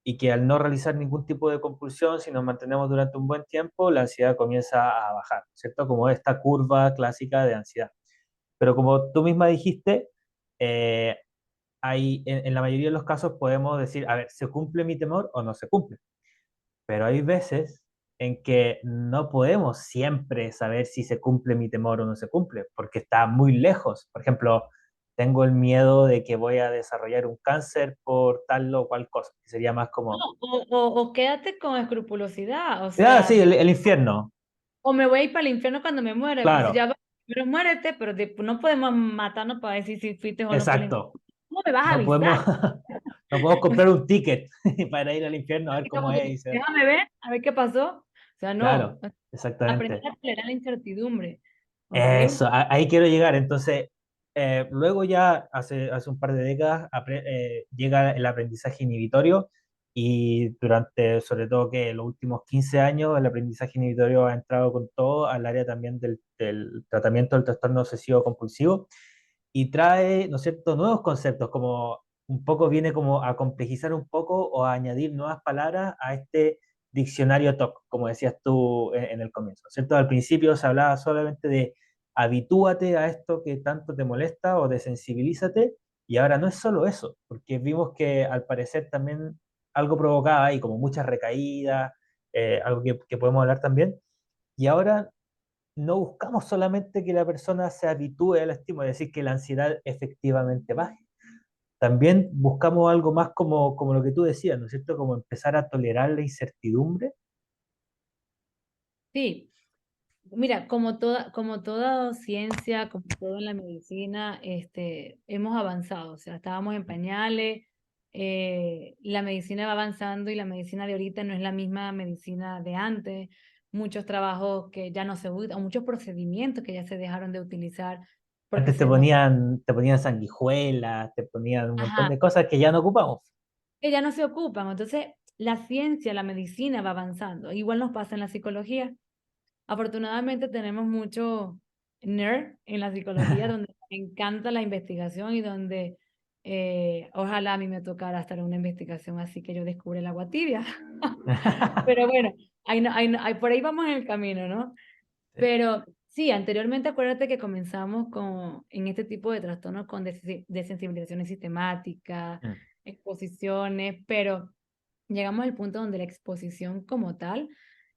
Speaker 1: y que al no realizar ningún tipo de compulsión, si nos mantenemos durante un buen tiempo, la ansiedad comienza a bajar, ¿cierto? Como esta curva clásica de ansiedad. Pero como tú misma dijiste, eh, en la mayoría de los casos podemos decir, a ver, ¿se cumple mi temor o no se cumple? Pero hay veces en que no podemos siempre saber si se cumple mi temor o no se cumple, porque está muy lejos. Por ejemplo, tengo el miedo de que voy a desarrollar un cáncer por tal o cual cosa, que sería más como,
Speaker 2: o quédate con escrupulosidad, o
Speaker 1: ah,
Speaker 2: sea,
Speaker 1: sí, el infierno,
Speaker 2: o me voy a ir para el infierno cuando me muera, pues
Speaker 1: claro,
Speaker 2: ya va, pero muérete, pero no podemos matarnos para decir si fuiste o no para el infierno.
Speaker 1: exacto.
Speaker 2: ¿Cómo me vas a
Speaker 1: No podemos,
Speaker 2: avisar?
Speaker 1: no podemos comprar un ticket para ir al infierno a ver
Speaker 2: Y
Speaker 1: cómo
Speaker 2: como
Speaker 1: es.
Speaker 2: que, déjame ver, a ver qué pasó. O sea, no,
Speaker 1: Claro,
Speaker 2: aprender
Speaker 1: exactamente.
Speaker 2: a tolerar la incertidumbre, ¿ok?
Speaker 1: Eso, ahí quiero llegar. Entonces, luego ya hace un par de décadas llega el aprendizaje inhibitorio y durante, sobre todo que los últimos 15 años, el aprendizaje inhibitorio ha entrado con todo al área también del tratamiento del trastorno obsesivo compulsivo y trae, ¿no es cierto?, nuevos conceptos, como un poco viene como a complejizar un poco o a añadir nuevas palabras a este diccionario TOC, como decías tú en el comienzo, ¿cierto? Al principio se hablaba solamente de habitúate a esto que tanto te molesta o desensibilízate, y ahora no es solo eso, porque vimos que al parecer también algo provocaba ahí, como muchas recaídas, algo que podemos hablar también, y ahora no buscamos solamente que la persona se habitúe al estímulo, es decir, que la ansiedad efectivamente baje. También buscamos algo más como lo que tú decías, ¿no es cierto? Como empezar a tolerar la incertidumbre.
Speaker 2: Sí, mira, como toda ciencia, como todo en la medicina, hemos avanzado, o sea, estábamos en pañales, la medicina va avanzando y la medicina de ahorita no es la misma medicina de antes, muchos trabajos que ya no se usan, o muchos procedimientos que ya se dejaron de utilizar porque
Speaker 1: Antes te ponían sanguijuelas, te ponían un montón
Speaker 2: ajá,
Speaker 1: de cosas que ya no ocupamos.
Speaker 2: que ya no se ocupan, entonces la ciencia, la medicina va avanzando, igual nos pasa en la psicología. Afortunadamente tenemos mucho nerd en la psicología donde me encanta la investigación y donde ojalá a mí me tocara estar en una investigación así que yo descubra el agua tibia. Pero bueno, por ahí vamos en el camino, ¿no? Pero sí, anteriormente acuérdate que comenzamos en este tipo de trastornos con desensibilizaciones sistemáticas,
Speaker 1: Mm,
Speaker 2: exposiciones, pero llegamos al punto donde la exposición como tal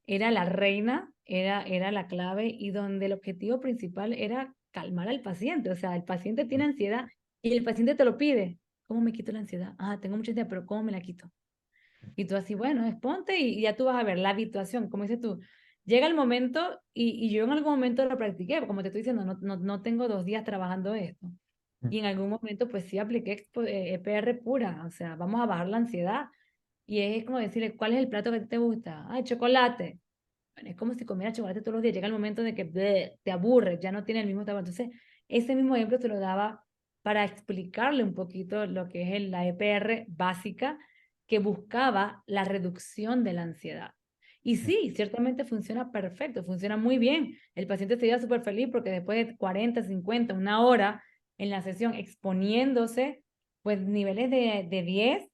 Speaker 2: era la reina, era la clave y donde el objetivo principal era calmar al paciente. O sea, el paciente tiene
Speaker 1: mm,
Speaker 2: ansiedad y el paciente te lo pide. ¿Cómo me quito la ansiedad? Ah, tengo mucha ansiedad, pero ¿cómo me la quito? Y tú así, bueno, exponte y ya tú vas a ver la habituación, como dices tú. Llega el momento y yo en algún momento lo practiqué, como te estoy diciendo, no tengo 2 días trabajando esto.
Speaker 1: mm,
Speaker 2: Y en algún momento pues sí apliqué EPR pura, o sea, vamos a bajar la ansiedad. Y es como decirle, ¿cuál es el plato que te gusta? Ah, chocolate. Bueno, es como si comieras chocolate todos los días. Llega el momento de que bleh, te aburres, ya no tiene el mismo sabor. Entonces, ese mismo ejemplo te lo daba para explicarle un poquito lo que es la EPR básica que buscaba la reducción de la ansiedad. Y
Speaker 1: mm,
Speaker 2: sí, ciertamente funciona perfecto, funciona muy bien. El paciente se iba súper feliz porque después de 40, 50, una hora en la sesión exponiéndose, pues niveles de 10,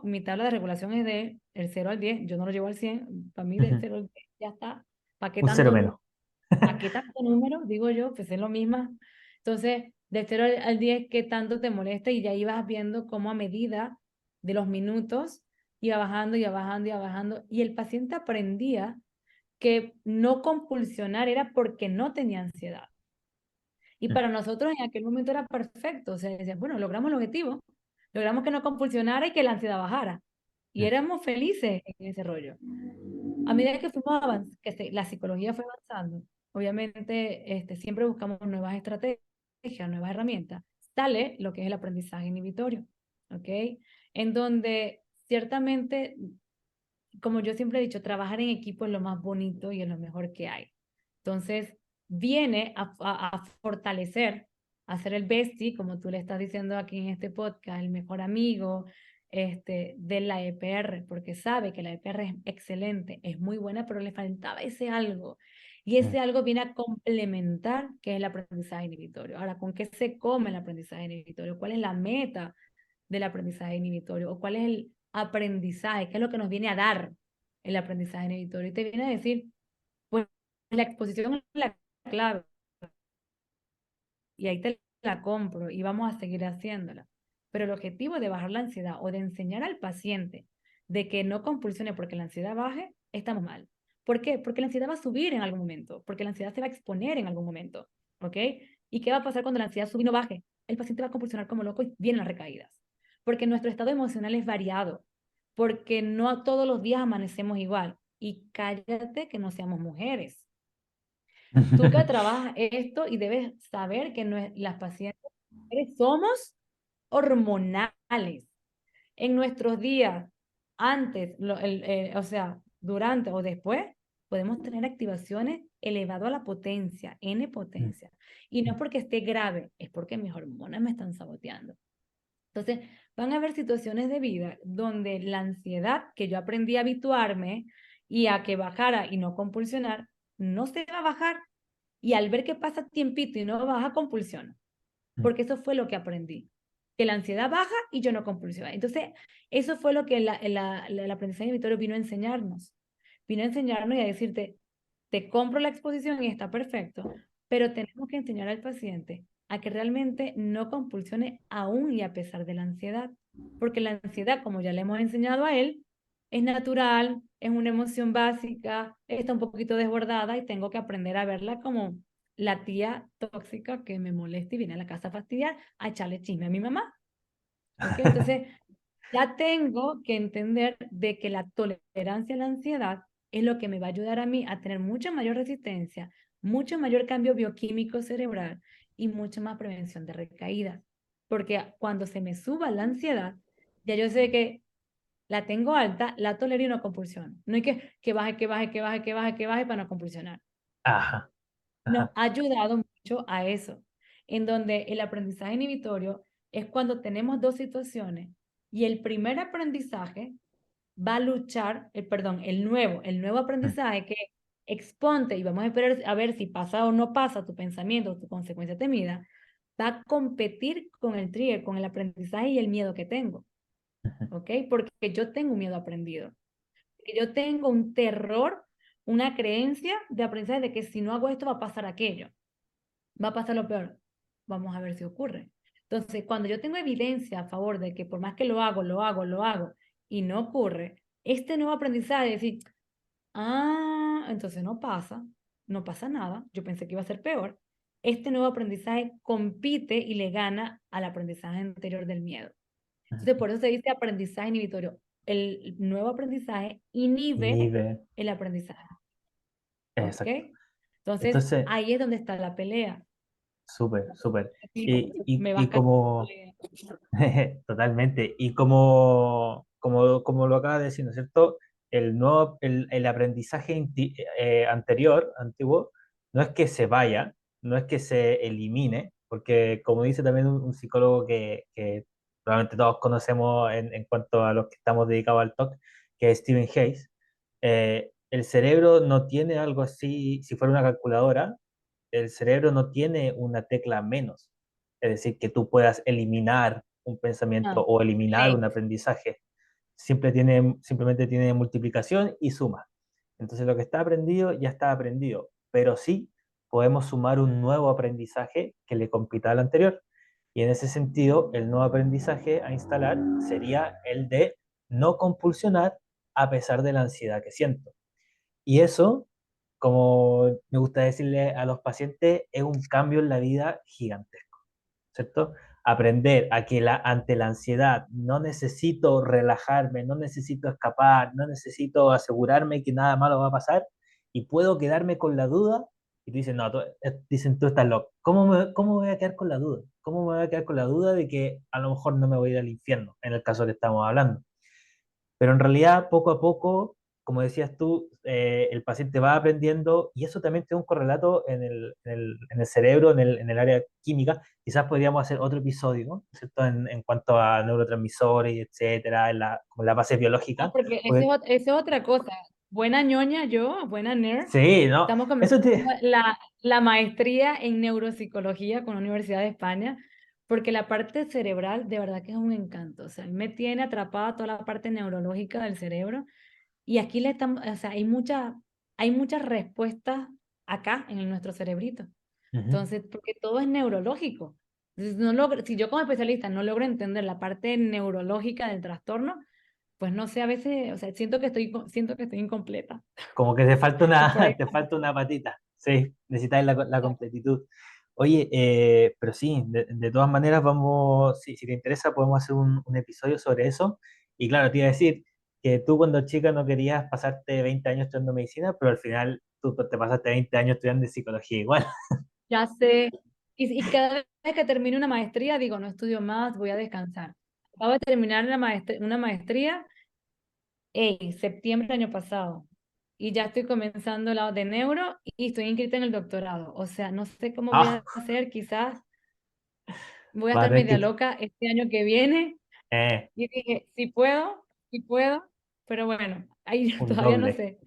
Speaker 2: mi tabla de regulación es de el 0 al 10, yo no lo llevo al 100, para mí de
Speaker 1: mm.
Speaker 2: 0 al 10 ya está. ¿Para qué
Speaker 1: Un cero
Speaker 2: tanto
Speaker 1: menos.
Speaker 2: ¿Para qué tanto número? Digo yo, pues es lo mismo. Entonces, del 0 al 10, ¿qué tanto te molesta? Y ya ibas viendo cómo a medida de los minutos iba bajando, iba bajando, iba bajando. Y el paciente aprendía que no compulsionar era porque no tenía ansiedad. Y
Speaker 1: Mm,
Speaker 2: para nosotros en aquel momento era perfecto. O sea, decías, bueno, logramos el objetivo, logramos que no compulsionara y que la ansiedad bajara. Y
Speaker 1: mm,
Speaker 2: éramos felices en ese rollo. A medida que fuimos la psicología fue avanzando, obviamente siempre buscamos nuevas estrategias, nuevas herramientas. Sale lo que es el aprendizaje inhibitorio, ¿ok? En donde ciertamente, como yo siempre he dicho, trabajar en equipo es lo más bonito y es lo mejor que hay. Entonces, viene a fortalecer, a ser el bestie, como tú le estás diciendo aquí en este podcast, el mejor amigo de la EPR, porque sabe que la EPR es excelente, es muy buena, pero le faltaba ese algo. Y
Speaker 1: mm.
Speaker 2: ese algo viene a complementar, que es el aprendizaje inhibitorio. Ahora, ¿con qué se come el aprendizaje inhibitorio? ¿Cuál es la meta del aprendizaje inhibitorio? ¿O cuál es el aprendizaje? ¿Qué es lo que nos viene a dar el aprendizaje inhibitorio? Y te viene a decir, pues la exposición es la clave y ahí te la compro y vamos a seguir haciéndola. Pero el objetivo de bajar la ansiedad o de enseñar al paciente de que no compulsione porque la ansiedad baje, estamos mal. ¿Por qué? Porque la ansiedad va a subir en algún momento, porque la ansiedad se va a exponer en algún momento, ¿ok? ¿Y qué va a pasar cuando la ansiedad sube y no baje? El paciente va a compulsionar como loco y vienen las recaídas, porque nuestro estado emocional es variado, porque no todos los días amanecemos igual. Y cállate que no seamos mujeres. Tú que trabajas esto y debes saber que no es, las pacientes somos hormonales. En nuestros días, antes, o sea, durante o después, podemos tener activaciones elevado a la potencia, N
Speaker 1: Mm,
Speaker 2: potencia. Y no es porque esté grave, es porque mis hormonas me están saboteando. Entonces, van a haber situaciones de vida donde la ansiedad que yo aprendí a habituarme y a que bajara y no compulsionar, no se va a bajar. Y al ver que pasa tiempito y no baja, compulsiona.
Speaker 1: mm,
Speaker 2: Porque eso fue lo que aprendí. Que la ansiedad baja y yo no compulsiono. Entonces, eso fue lo que el aprendizaje inhibitorio vino a enseñarnos. Vino a enseñarnos y a decirte, te compro la exposición y está perfecto, pero tenemos que enseñar al paciente a que realmente no compulsione aún y a pesar de la ansiedad. Porque la ansiedad, como ya le hemos enseñado a él, es natural, es una emoción básica, está un poquito desbordada y tengo que aprender a verla como la tía tóxica que me molesta y viene a la casa a fastidiar, a echarle chisme a mi mamá. ¿Ok? Entonces, ya tengo que entender de que la tolerancia a la ansiedad es lo que me va a ayudar a mí a tener mucha mayor resistencia, mucho mayor cambio bioquímico cerebral y mucha más prevención de recaídas. Porque cuando se me suba la ansiedad, ya yo sé que la tengo alta, la tolero y no compulsiono. No hay que baje, que baje, que baje, que baje, que baje para no compulsionar.
Speaker 1: Ajá,
Speaker 2: No,
Speaker 1: ajá.
Speaker 2: ha ayudado mucho a eso, en donde el aprendizaje inhibitorio es cuando tenemos dos situaciones y el primer aprendizaje va a luchar, perdón, el nuevo
Speaker 1: Mm,
Speaker 2: aprendizaje que exponte y vamos a esperar a ver si pasa o no pasa tu pensamiento o tu consecuencia temida, va a competir con el trigger, con el aprendizaje y el miedo que tengo,
Speaker 1: ujú,
Speaker 2: ¿ok? Porque yo tengo un miedo aprendido, que yo tengo un terror, una creencia de aprendizaje de que si no hago esto va a pasar aquello, va a pasar lo peor. Vamos a ver si ocurre. Entonces, cuando yo tengo evidencia a favor de que por más que lo hago y no ocurre, este nuevo aprendizaje es decir, entonces no pasa nada, yo pensé que iba a ser peor. Este nuevo aprendizaje compite y le gana al aprendizaje anterior del miedo. Entonces,
Speaker 1: ujú.
Speaker 2: por eso se dice aprendizaje inhibitorio. El nuevo aprendizaje inhibe
Speaker 1: Inhibe,
Speaker 2: el aprendizaje. ¿Ok?
Speaker 1: exacto.
Speaker 2: Entonces,
Speaker 1: Entonces,
Speaker 2: ahí es donde está la pelea.
Speaker 1: súper, súper.
Speaker 2: Sí,
Speaker 1: Y, y,
Speaker 2: me
Speaker 1: y
Speaker 2: vas cachando la
Speaker 1: como,
Speaker 2: idea.
Speaker 1: totalmente, y como lo acaba de decir, ¿no es cierto? El aprendizaje anterior, antiguo, no es que se vaya, no es que se elimine, porque como dice también un psicólogo que probablemente todos conocemos en cuanto a los que estamos dedicados al TOC, que es Stephen Hayes, el cerebro no tiene algo así, si fuera una calculadora, el cerebro no tiene una tecla menos, es decir, que tú puedas eliminar un
Speaker 2: Ah,
Speaker 1: pensamiento o eliminar un
Speaker 2: ley.
Speaker 1: aprendizaje. Simplemente tiene multiplicación y suma. Entonces lo que está aprendido ya está aprendido, pero sí podemos sumar un nuevo aprendizaje que le compita al anterior. Y en ese sentido, el nuevo aprendizaje a instalar sería el de no compulsionar a pesar de la ansiedad que siento. Y eso, como me gusta decirle a los pacientes, es un cambio en la vida gigantesco, ¿cierto? Aprender a que ante la ansiedad no necesito relajarme, no necesito escapar, no necesito asegurarme que nada malo va a pasar y puedo quedarme con la duda. Y tú dices, no, dicen, tú estás loco. ¿Cómo voy a quedar con la duda? ¿Cómo me voy a quedar con la duda de que a lo mejor no me voy a ir al infierno, en el caso que estamos hablando? Pero en realidad, poco a poco, como decías tú, el paciente va aprendiendo y eso también tiene un correlato en el cerebro, en el área química. Quizás podríamos hacer otro episodio, ¿no? ¿Cierto? En cuanto a neurotransmisores, etcétera, como la base biológica.
Speaker 2: Porque
Speaker 1: Porque,
Speaker 2: esa es otra cosa. Buena ñoña yo, buena nerd.
Speaker 1: sí, ¿no?
Speaker 2: Estamos
Speaker 1: Eso
Speaker 2: comenzando
Speaker 1: te...
Speaker 2: la maestría en neuropsicología con la Universidad de España, porque la parte cerebral de verdad que es un encanto. O sea, a mí me tiene atrapada toda la parte neurológica del cerebro. Y aquí le estamos, o sea, hay muchas respuestas acá en nuestro cerebrito.
Speaker 1: Ujú.
Speaker 2: Entonces, porque todo es neurológico. Entonces, si yo como especialista no logro entender la parte neurológica del trastorno, pues no sé, a veces, o sea, siento que estoy incompleta.
Speaker 1: Como que te falta
Speaker 2: Y por ahí,
Speaker 1: una, te falta una patita. Sí, necesitas la completitud. Oye, pero sí, de todas maneras vamos, si te interesa, podemos hacer un episodio sobre eso. Y claro, te iba a decir que tú cuando chica no querías pasarte 20 años estudiando medicina, pero al final tú te pasaste 20 años estudiando psicología igual.
Speaker 2: ya sé, y cada vez que termino una maestría, digo, no estudio más, voy a descansar. Acabo de terminar una maestría septiembre del año pasado. Y ya estoy comenzando la de neuro y estoy inscrita en el doctorado. O sea, no sé cómo voy
Speaker 1: Ah,
Speaker 2: a hacer, quizás voy a
Speaker 1: vas a
Speaker 2: estar
Speaker 1: tener
Speaker 2: media
Speaker 1: que...
Speaker 2: loca este año que viene.
Speaker 1: eh,
Speaker 2: Y dije, si puedo, pero bueno, ahí
Speaker 1: un
Speaker 2: todavía no
Speaker 1: doble,
Speaker 2: sé.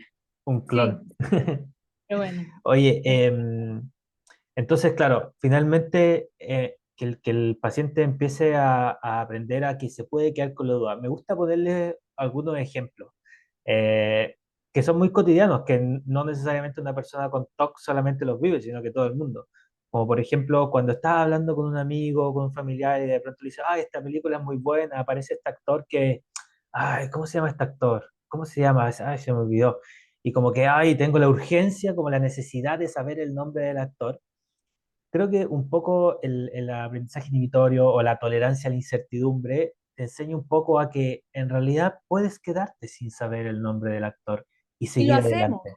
Speaker 1: un
Speaker 2: Sí,
Speaker 1: clon.
Speaker 2: pero bueno.
Speaker 1: Oye,
Speaker 2: es-
Speaker 1: entonces, claro, finalmente que el paciente empiece a aprender a que se puede quedar con la duda. Me gusta ponerle algunos ejemplos eh, que son muy cotidianos, que no necesariamente una persona con TOC solamente los vive, sino que todo el mundo. Como por ejemplo, cuando estás hablando con un amigo, con un familiar y de pronto le dices, ay, esta película es muy buena, aparece este actor que, ay, ¿cómo se llama este actor? ¿cómo se llama? Ay, se me olvidó. Y como que, ay, tengo la urgencia, como la necesidad de saber el nombre del actor. Creo que un poco el aprendizaje inhibitorio o la tolerancia a la incertidumbre te enseña un poco a que en realidad puedes quedarte sin saber el nombre del actor y
Speaker 2: Y lo
Speaker 1: seguir
Speaker 2: hacemos,
Speaker 1: adelante.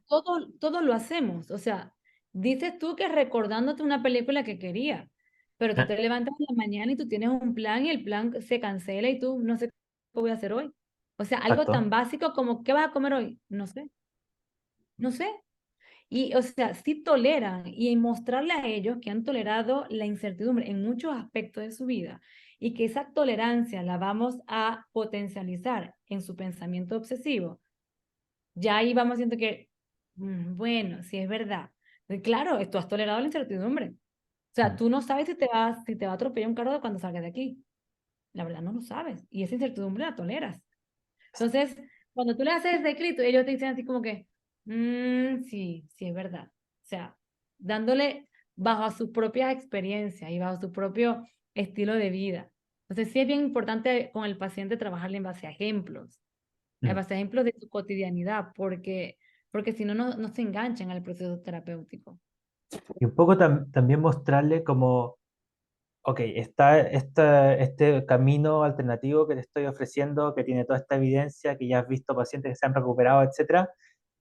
Speaker 2: todo lo hacemos. O sea, dices tú que recordándote una película que querías, pero tú
Speaker 1: Ah,
Speaker 2: te levantas en la mañana y tú tienes un plan y el plan se cancela y tú no sé qué voy a hacer hoy. O sea, algo tan
Speaker 1: exacto.
Speaker 2: básico como ¿qué vas a comer hoy? No sé, no sé. Y, o sea, sí toleran y mostrarle a ellos que han tolerado la incertidumbre en muchos aspectos de su vida y que esa tolerancia la vamos a potencializar en su pensamiento obsesivo. Ya ahí vamos siendo que, bueno, sí es verdad. Claro, tú has tolerado la incertidumbre. O sea,
Speaker 1: Mm,
Speaker 2: tú no sabes si te va a atropellar un carro cuando salgas de aquí. La verdad no lo sabes. Y esa incertidumbre la toleras. Entonces, cuando tú le haces ese clic, ellos te dicen así como que, sí, sí es verdad. O sea, dándole bajo sus propias experiencias y bajo su propio estilo de vida. Entonces, sí es bien importante con el paciente trabajarle en base a ejemplos, en
Speaker 1: mm.
Speaker 2: base a ejemplos de su cotidianidad, porque si no, no se enganchan al proceso terapéutico.
Speaker 1: Y un poco también mostrarle como, ok, está este camino alternativo que te estoy ofreciendo, que tiene toda esta evidencia, que ya has visto pacientes que se han recuperado, etcétera,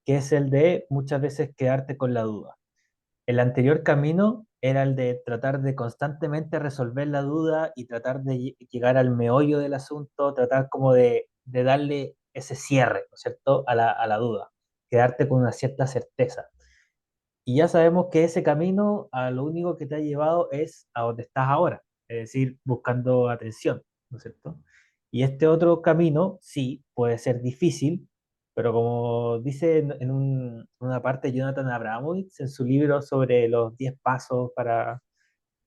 Speaker 1: que es el de muchas veces quedarte con la duda. El anterior camino era el de tratar de constantemente resolver la duda y tratar de llegar al meollo del asunto, tratar como de darle ese cierre, ¿no es cierto?, a la duda, quedarte con una cierta certeza. Y ya sabemos que ese camino a lo único que te ha llevado es a donde estás ahora, es decir, buscando atención, ¿no es cierto? Y este otro camino, sí, puede ser difícil, pero como dice una parte Jonathan Abramovich en su libro sobre los 10 pasos para...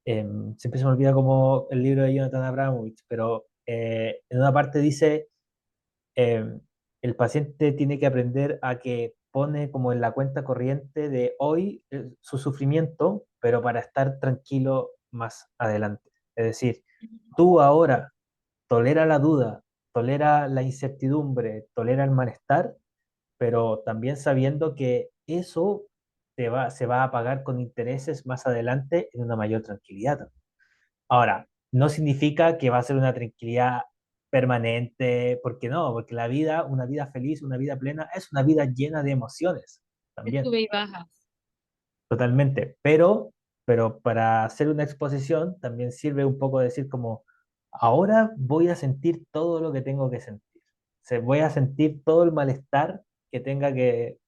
Speaker 1: siempre se me olvida como el libro de Jonathan Abramovich, pero en una parte dice eh, el paciente tiene que aprender a que pone como en la cuenta corriente de hoy su sufrimiento, pero para estar tranquilo más adelante. Es decir, tú ahora tolera la duda, tolera la incertidumbre, tolera el malestar, pero también sabiendo que eso se va a pagar con intereses más adelante en una mayor tranquilidad. Ahora, no significa que va a ser una tranquilidad permanente, porque no, porque la vida, una vida feliz, una vida plena, es una vida llena de emociones también,
Speaker 2: Sube y bajas.
Speaker 1: totalmente. Pero para hacer una exposición también sirve un poco decir como, ahora voy a sentir todo lo que tengo que sentir. Voy a sentir todo el malestar que tenga que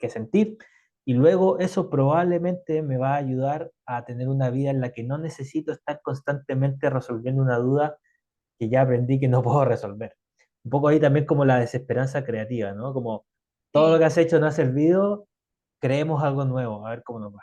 Speaker 1: sentir y luego eso probablemente me va a ayudar a tener una vida en la que no necesito estar constantemente resolviendo una duda que ya aprendí que no puedo resolver. Un poco ahí también como la desesperanza creativa, ¿no? Como todo lo que
Speaker 2: Sí.
Speaker 1: has hecho no ha servido, creemos algo nuevo, a ver cómo nos va.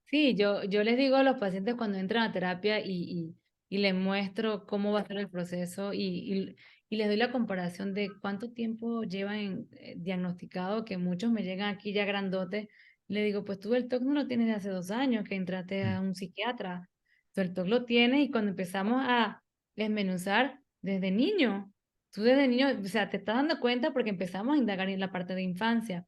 Speaker 2: Sí, yo les digo a los pacientes cuando entran a terapia y les muestro cómo va a ser el proceso y les doy la comparación de cuánto tiempo llevan diagnosticado, que muchos me llegan aquí ya grandotes. Le digo, pues tú el TOC no lo tienes de hace 2 años que entraste a un psiquiatra. Tú el TOC lo tienes y cuando empezamos a desmenuzar desde niño, tú desde niño, o sea, te estás dando cuenta porque empezamos a indagar en la parte de infancia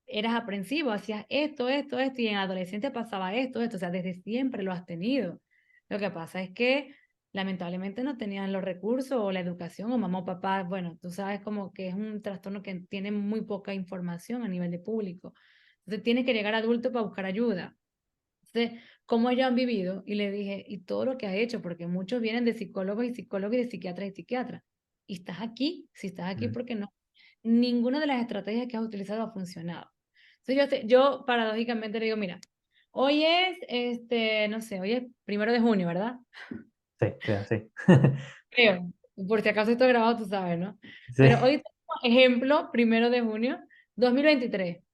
Speaker 2: eras aprensivo, hacías esto, y en adolescencia pasaba esto, o sea, desde siempre lo has tenido. Lo que pasa es que lamentablemente no tenían los recursos o la educación o mamá o papá, bueno, tú sabes como que es un trastorno que tiene muy poca información a nivel de público. Entonces tiene que llegar adulto para buscar ayuda. Entonces, ¿cómo ellos han vivido? Y le dije, y todo lo que has hecho, porque muchos vienen de psicólogos y psicólogos y de psiquiatras y psiquiatras. Y estás aquí, si estás aquí,
Speaker 1: Mm.
Speaker 2: ¿por qué no? Ninguna de las estrategias que has utilizado ha funcionado. Entonces yo paradójicamente le digo, mira, hoy es, no sé, hoy es 1 de junio, ¿verdad?
Speaker 1: Sí, creo, sí.
Speaker 2: Creo, por si acaso esto grabado, tú sabes, ¿no?
Speaker 1: Sí.
Speaker 2: Pero hoy, ejemplo, 1 de junio, 2023.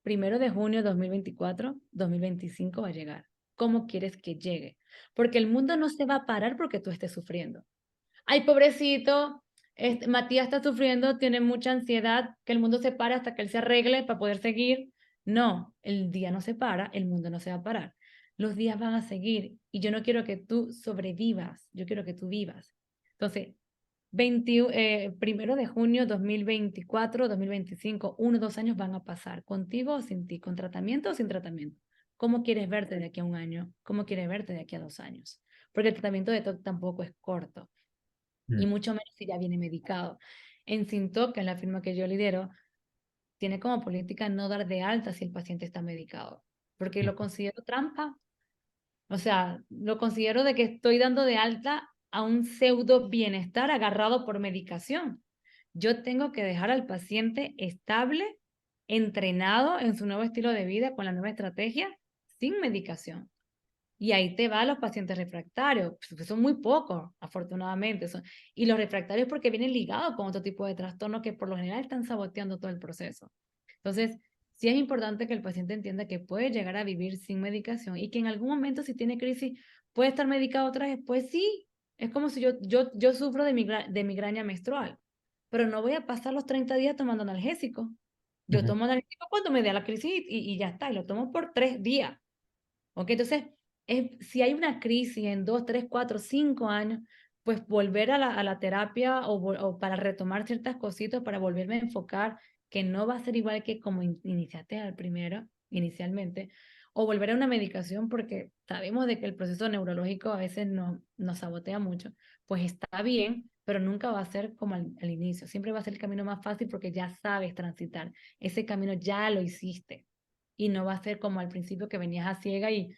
Speaker 2: 1 de junio 2024, 2025 va a llegar. ¿Cómo quieres que llegue? Porque el mundo no se va a parar porque tú estés sufriendo. Ay, pobrecito, Matías está sufriendo, tiene mucha ansiedad, que el mundo se pare hasta que él se arregle para poder seguir. No, el día no se para, el mundo no se va a parar. Los días van a seguir y yo no quiero que tú sobrevivas, yo quiero que tú vivas. Entonces, Primero de junio 2024, 2025, 1 o 2 años van a pasar, contigo o sin ti, con tratamiento o sin tratamiento. ¿Cómo quieres verte de aquí a un año? ¿Cómo quieres verte de aquí a 2 años? Porque el tratamiento de TOC tampoco es corto, y
Speaker 1: Mm,
Speaker 2: mucho menos si ya viene medicado. En Sintoc, que es la firma que yo lidero, tiene como política no dar de alta si el paciente está medicado, porque
Speaker 1: mm,
Speaker 2: lo considero trampa. O sea, lo considero de que estoy dando de alta a un pseudo bienestar agarrado por medicación. Yo tengo que dejar al paciente estable, entrenado en su nuevo estilo de vida con la nueva estrategia, sin medicación. Y ahí te va los pacientes refractarios, pues, que son muy pocos, afortunadamente. Y los refractarios porque vienen ligados con otro tipo de trastornos que por lo general están saboteando todo el proceso. Entonces, sí es importante que el paciente entienda que puede llegar a vivir sin medicación y que en algún momento si tiene crisis puede estar medicado otra vez. Pues sí, es como si yo sufro de migraña menstrual, pero no voy a pasar los 30 días tomando analgésico. Yo
Speaker 1: ujú.
Speaker 2: tomo analgésico cuando me dé la crisis y ya está, y lo tomo por 3 días. ¿Ok? Entonces, si hay una crisis en 2, 3, 4, 5 años, pues volver a la terapia o para retomar ciertas cositas, para volverme a enfocar, que no va a ser igual que como iniciaste al primero, inicialmente, o volver a una medicación porque sabemos de que el proceso neurológico a veces nos sabotea mucho, pues está bien, pero nunca va a ser como al inicio, siempre va a ser el camino más fácil porque ya sabes transitar, ese camino ya lo hiciste y no va a ser como al principio que venías a ciega y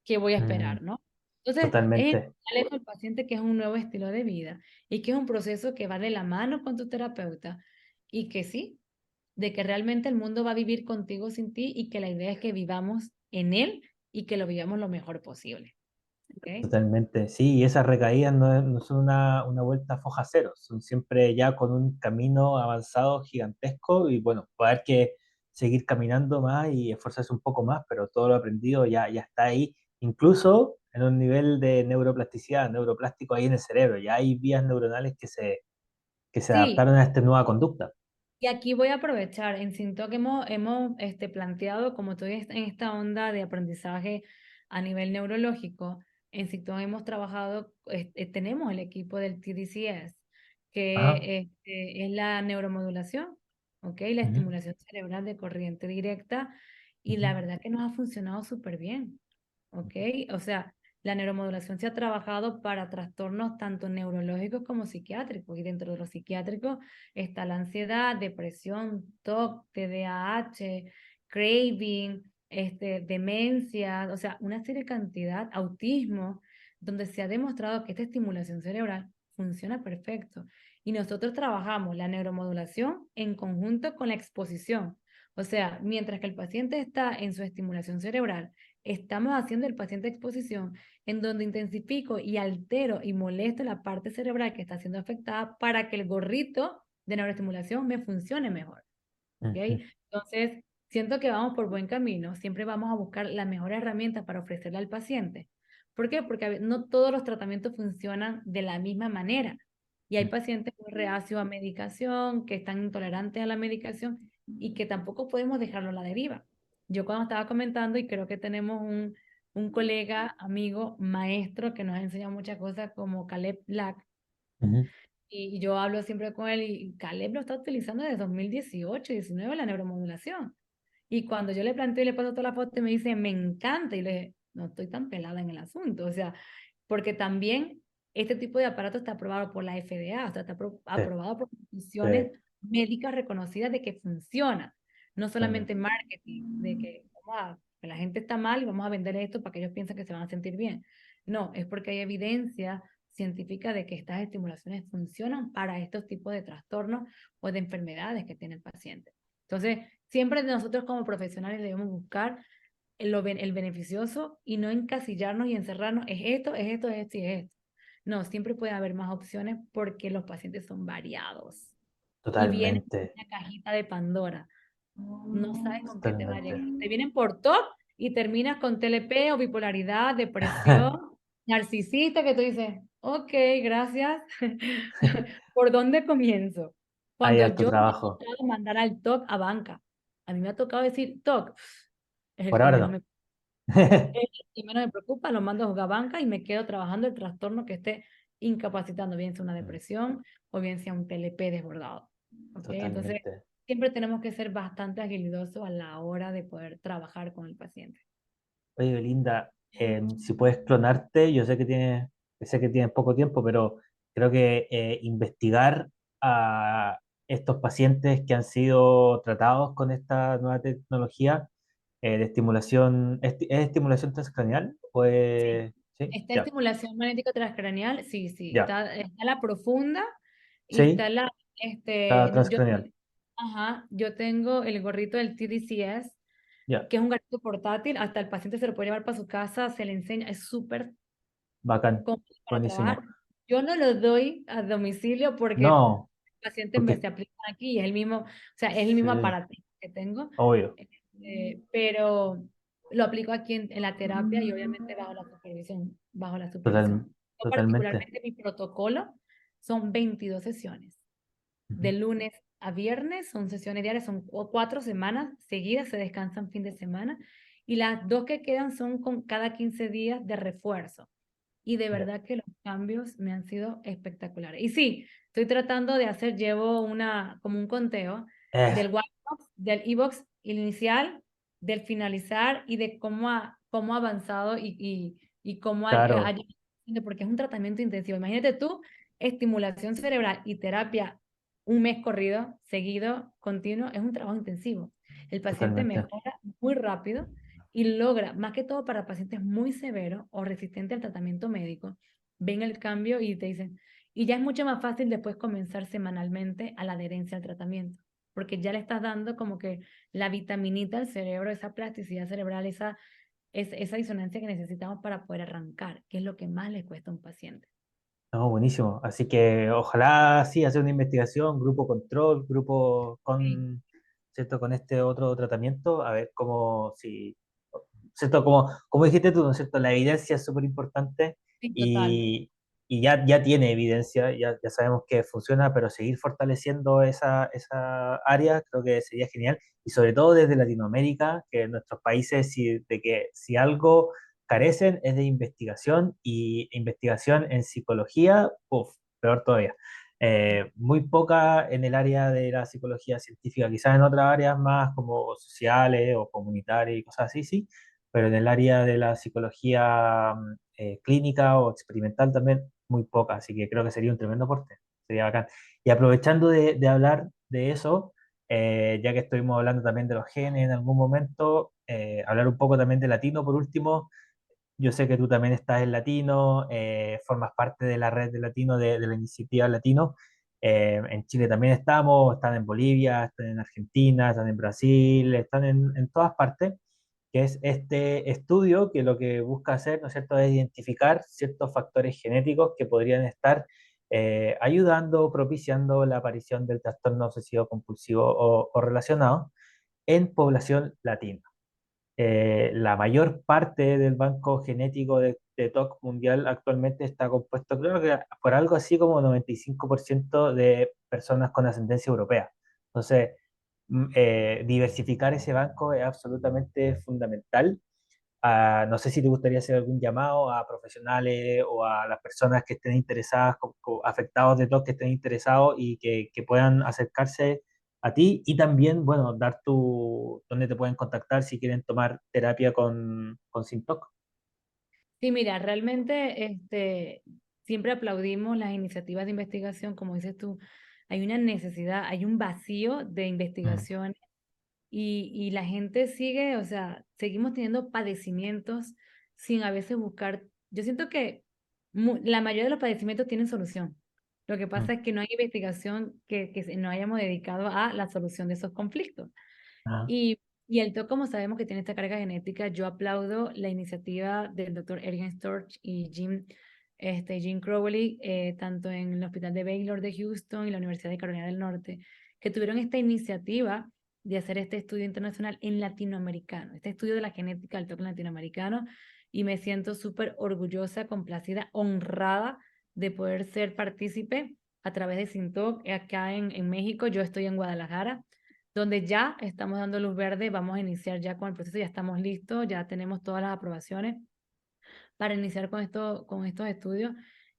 Speaker 2: qué voy a
Speaker 1: Mm,
Speaker 2: esperar, ¿no? Entonces, es
Speaker 1: totalmente,
Speaker 2: enseñarle eso al paciente que es un nuevo estilo de vida y que es un proceso que va de la mano con tu terapeuta y que sí, de que realmente el mundo va a vivir contigo sin ti y que la idea es que vivamos en él y que lo vivamos lo mejor posible, ¿ok?
Speaker 1: totalmente. Sí, y esas recaídas no son una vuelta a foja cero, son siempre ya con un camino avanzado gigantesco y bueno, va a haber que seguir caminando más y esforzarse un poco más, pero todo lo aprendido ya está ahí, incluso en un nivel de neuroplasticidad, neuroplástico ahí en el cerebro, ya hay vías neuronales que se
Speaker 2: Sí,
Speaker 1: adaptaron a esta nueva conducta.
Speaker 2: y aquí voy a aprovechar, en Sintoc hemos planteado, como estoy en esta onda de aprendizaje a nivel neurológico, en Sintoc hemos trabajado, tenemos el equipo del TDCS,
Speaker 1: Ajá.
Speaker 2: que es la neuromodulación, ¿ok? La
Speaker 1: Ujú,
Speaker 2: estimulación cerebral de corriente directa, y
Speaker 1: ujú,
Speaker 2: la verdad que nos ha funcionado súper bien, ¿ok? O sea, la neuromodulación se ha trabajado para trastornos tanto neurológicos como psiquiátricos, y dentro de los psiquiátricos está la ansiedad, depresión, TOC, TDAH, craving, demencia, o sea, una serie de cantidad, autismo, donde se ha demostrado que esta estimulación cerebral funciona perfecto. Y nosotros trabajamos la neuromodulación en conjunto con la exposición. O sea, mientras que el paciente está en su estimulación cerebral, estamos haciendo el paciente exposición en donde intensifico y altero y molesto la parte cerebral que está siendo afectada para que el gorrito de neuroestimulación me funcione mejor. ¿Ok?
Speaker 1: ujú,
Speaker 2: Entonces, siento que vamos por buen camino. Siempre vamos a buscar la mejor herramienta para ofrecerle al paciente. ¿Por qué? Porque no todos los tratamientos funcionan de la misma manera. Y hay
Speaker 1: ujú,
Speaker 2: pacientes muy reacios a medicación, que están intolerantes a la medicación y que tampoco podemos dejarlo a la deriva. Yo cuando estaba comentando, y creo que tenemos un colega, amigo, maestro que nos ha enseñado muchas cosas como Caleb Black,
Speaker 1: ujú.
Speaker 2: y yo hablo siempre con él y Caleb lo está utilizando desde 2018, 19 la neuromodulación. Y cuando yo le planteo y le paso toda la foto, me dice, me encanta. Y le dije, no estoy tan pelada en el asunto. O sea, porque también este tipo de aparato está aprobado por la FDA, o sea, está
Speaker 1: Sí,
Speaker 2: aprobado por
Speaker 1: sí,
Speaker 2: instituciones médicas reconocidas de que funciona. No solamente
Speaker 1: totalmente.
Speaker 2: marketing, de que la gente está mal y vamos a vender esto para que ellos piensen que se van a sentir bien. No, es porque hay evidencia científica de que estas estimulaciones funcionan para estos tipos de trastornos o de enfermedades que tiene el paciente. Entonces, siempre nosotros como profesionales debemos buscar el beneficioso y no encasillarnos y encerrarnos, es esto, es esto, es esto y es esto. No, siempre puede haber más opciones porque los pacientes son variados y vienen en
Speaker 1: Totalmente,
Speaker 2: una cajita de Pandora. No sabes con qué te va a
Speaker 1: totalmente.
Speaker 2: llegar. Te vienen por TOC y terminas con TLP o bipolaridad, depresión, narcisista, que tú dices, ok, gracias. ¿Por dónde comienzo?
Speaker 1: Hay
Speaker 2: Cuando
Speaker 1: harto
Speaker 2: yo me he
Speaker 1: trabajo.
Speaker 2: tocado mandar al TOC a banca, a mí me ha tocado decir, TOC, es el
Speaker 1: Por
Speaker 2: que
Speaker 1: ahora
Speaker 2: menos
Speaker 1: no.
Speaker 2: me y menos me preocupa, lo mando a jugar banca y me quedo trabajando el trastorno que esté incapacitando, bien sea una depresión o bien sea un TLP desbordado. ¿Ok? Entonces,
Speaker 1: Totalmente.
Speaker 2: siempre tenemos que ser bastante habilidosos a la hora de poder trabajar con el paciente.
Speaker 1: Oye, Belinda, si puedes clonarte, sé que tienes poco tiempo, pero creo que investigar a estos pacientes que han sido tratados con esta nueva tecnología de estimulación, ¿es estimulación transcranial?
Speaker 2: Sí.
Speaker 1: Sí,
Speaker 2: Está
Speaker 1: ya,
Speaker 2: estimulación magnética transcranial, sí, sí.
Speaker 1: ya,
Speaker 2: Está la profunda y
Speaker 1: sí,
Speaker 2: está la,
Speaker 1: está
Speaker 2: yo,
Speaker 1: transcranial,
Speaker 2: ajá, yo tengo el gorrito del TDCS,
Speaker 1: ya,
Speaker 2: que es un gorrito portátil, hasta el paciente se lo puede llevar para su casa, se le enseña, es súper
Speaker 1: bacán,
Speaker 2: cómodo para
Speaker 1: buenísimo.
Speaker 2: trabajar. Yo no lo doy a domicilio porque
Speaker 1: No,
Speaker 2: pacientes me
Speaker 1: porque
Speaker 2: se aplican aquí y es el mismo, o sea, es el mismo
Speaker 1: sí,
Speaker 2: aparato que tengo,
Speaker 1: obvio,
Speaker 2: pero lo aplico aquí en la terapia y obviamente bajo la supervisión, bajo la
Speaker 1: total,
Speaker 2: supervisión. Yo
Speaker 1: totalmente.
Speaker 2: particularmente mi protocolo son 22 sesiones. De
Speaker 1: Ujú,
Speaker 2: lunes a viernes son sesiones diarias, son 4 semanas seguidas, se descansan fin de semana y las dos que quedan son con cada 15 días de refuerzo. Y de
Speaker 1: ya.
Speaker 2: verdad que los cambios me han sido espectaculares. Y sí, estoy tratando de hacer, llevo como un conteo del
Speaker 1: Eh,
Speaker 2: white box, del e-box inicial, del finalizar y de cómo ha avanzado y cómo
Speaker 1: claro.
Speaker 2: porque es un tratamiento intensivo. Imagínate tú, estimulación cerebral y terapia un mes corrido, seguido, continuo, es un trabajo intensivo. El paciente
Speaker 1: Totalmente.
Speaker 2: mejora muy rápido y logra, más que todo para pacientes muy severos o resistentes al tratamiento médico, ven el cambio y te dicen, y ya es mucho más fácil después comenzar semanalmente a la adherencia al tratamiento, porque ya le estás dando como que la vitaminita al cerebro, esa plasticidad cerebral, esa disonancia que necesitamos para poder arrancar, que es lo que más le cuesta a un paciente.
Speaker 1: No, buenísimo. Así que ojalá sí hacer una investigación, grupo control, grupo
Speaker 2: Sí,
Speaker 1: con, ¿cierto? Con este otro tratamiento, a ver cómo, si, ¿cierto? Como dijiste tú, ¿no es cierto? La evidencia es súper importante
Speaker 2: sí, total.
Speaker 1: y ya tiene evidencia, ya sabemos que funciona, pero seguir fortaleciendo esa área creo que sería genial. Y sobre todo desde Latinoamérica, que en nuestros países, de que si algo carecen es de investigación y investigación en psicología, uf, peor todavía. Muy poca en el área de la psicología científica, quizás en otras áreas más como sociales o comunitarias y cosas así, sí, pero en el área de la psicología clínica o experimental también muy poca, así que creo que sería un tremendo aporte, sería bacán. Y aprovechando de hablar de eso, ya que estuvimos hablando también de los genes en algún momento, hablar un poco también de latino por último. Yo sé que tú también estás en Latino, formas parte de la red de Latino, de la iniciativa Latino. En Chile también están en Bolivia, están en Argentina, están en Brasil, están en todas partes, que es este estudio que lo que busca hacer, ¿no es cierto?, es identificar ciertos factores genéticos que podrían estar ayudando, propiciando la aparición del trastorno obsesivo compulsivo o relacionado en población latina. La mayor parte del banco genético de TOC mundial actualmente está compuesto, creo que por algo así como 95% de personas con ascendencia europea. Entonces, diversificar ese banco es absolutamente fundamental. No sé si te gustaría hacer algún llamado a profesionales o a las personas que estén interesadas, afectados de TOC, que estén interesados y que puedan acercarse a ti y también, bueno, dar dónde te pueden contactar si quieren tomar terapia con SINTOC.
Speaker 2: Sí, mira, realmente siempre aplaudimos las iniciativas de investigación, como dices tú, hay una necesidad, hay un vacío de
Speaker 1: Mm,
Speaker 2: investigación y la gente sigue, o sea, seguimos teniendo padecimientos sin a veces buscar. Yo siento que la mayoría de los padecimientos tienen solución. Lo que
Speaker 1: mm.
Speaker 2: pasa es que no hay investigación que nos hayamos dedicado a la solución de esos conflictos.
Speaker 1: Ah,
Speaker 2: Y el TOC, como sabemos que tiene esta carga genética, yo aplaudo la iniciativa del doctor Ergen Storch y Jim Crowley, tanto en el Hospital de Baylor de Houston y la Universidad de Carolina del Norte, que tuvieron esta iniciativa de hacer este estudio internacional en latinoamericano, este estudio de la genética del TOC latinoamericano, y me siento súper orgullosa, complacida, honrada de poder ser partícipe a través de SINTOC acá en México. Yo estoy en Guadalajara donde ya estamos dando luz verde, vamos a iniciar ya con el proceso, ya estamos listos, ya tenemos todas las aprobaciones para iniciar con estos estudios.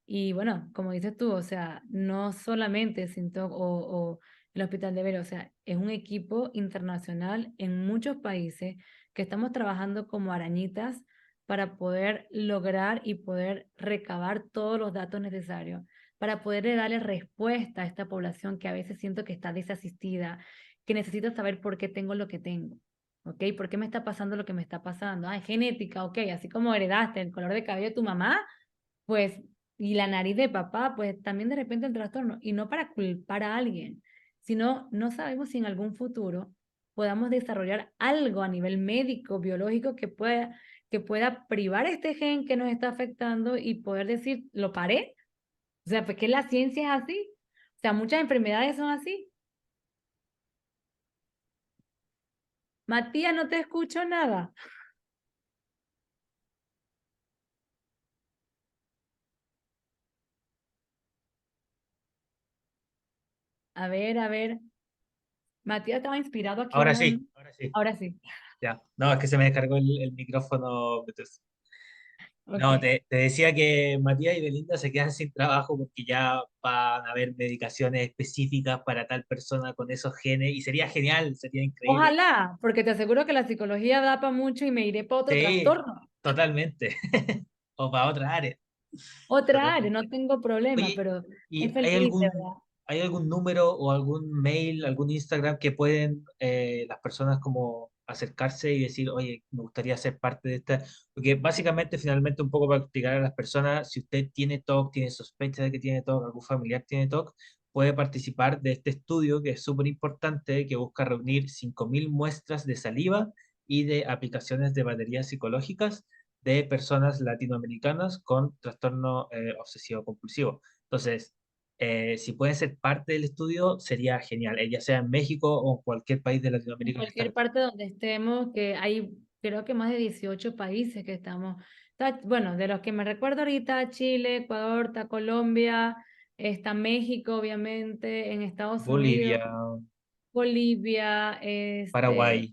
Speaker 2: Y bueno, como dices tú, o sea, no solamente Sintoc o el Hospital de Vera, o sea, es un equipo internacional en muchos países que estamos trabajando como arañitas para poder lograr y poder recabar todos los datos necesarios, para poder darle respuesta a esta población que a veces siento que está desasistida, que necesita saber por qué tengo lo que tengo. ¿Ok? ¿Por qué me está pasando lo que me está pasando? Ah, es genética, ok, así como heredaste el color de cabello de tu mamá, pues, y la nariz de papá, pues también de repente el trastorno. Y no para culpar a alguien, sino no sabemos si en algún futuro podamos desarrollar algo a nivel médico, biológico, que pueda privar este gen que nos está afectando y poder decir, lo paré. O sea, pues que la ciencia es así. O sea, muchas enfermedades son así. Matías, no te escucho nada. A ver, a ver. Matías estaba inspirado aquí
Speaker 1: Ahora
Speaker 2: hablando.
Speaker 1: sí, ahora sí.
Speaker 2: Ahora sí.
Speaker 1: Ya. No, es que se me descargó el micrófono Bluetooth. No,
Speaker 2: Ok.
Speaker 1: te decía que Matías y Belinda se quedan sin trabajo porque ya van a haber medicaciones específicas para tal persona con esos genes y sería genial, sería increíble.
Speaker 2: Ojalá, porque te aseguro que la psicología da para mucho y me iré para otro
Speaker 1: Sí,
Speaker 2: trastorno.
Speaker 1: totalmente. O para otra área,
Speaker 2: Otra área,
Speaker 1: totalmente.
Speaker 2: no tengo problema,
Speaker 1: Oye,
Speaker 2: pero es
Speaker 1: ¿y
Speaker 2: feliz, de verdad.
Speaker 1: hay algún número o algún mail, algún Instagram que pueden las personas como acercarse y decir, oye, me gustaría ser parte de esta? Porque básicamente, finalmente, un poco para explicar a las personas, si usted tiene TOC, tiene sospecha de que tiene TOC, algún familiar tiene TOC, puede participar de este estudio que es súper importante, que busca reunir 5.000 muestras de saliva y de aplicaciones de baterías psicológicas de personas latinoamericanas con trastorno obsesivo compulsivo. Entonces, si pueden ser parte del estudio, sería genial, ya sea en México o en cualquier país de
Speaker 2: En
Speaker 1: Latinoamérica que está
Speaker 2: cualquier
Speaker 1: registrado.
Speaker 2: parte donde estemos, que hay creo que más de 18 países que estamos. Bueno, de los que me recuerdo ahorita, Chile, Ecuador, está Colombia, está México, obviamente, en Estados Unidos,
Speaker 1: Bolivia,
Speaker 2: Bolivia,
Speaker 1: Paraguay.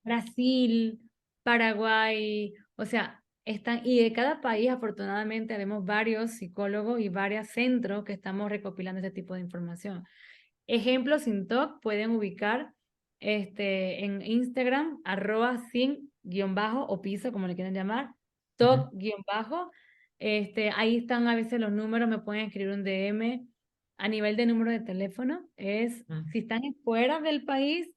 Speaker 2: Brasil, Paraguay, o sea, están, y de cada país afortunadamente haremos varios psicólogos y varios centros que estamos recopilando ese tipo de información. Ejemplos sin TOC pueden ubicar en Instagram, @sin_ o piso, como le quieran llamar,
Speaker 1: Ujú.
Speaker 2: TOC_. Ahí están a veces los números, me pueden escribir un DM. A nivel de número de teléfono,
Speaker 1: Mm.
Speaker 2: si están fuera del país,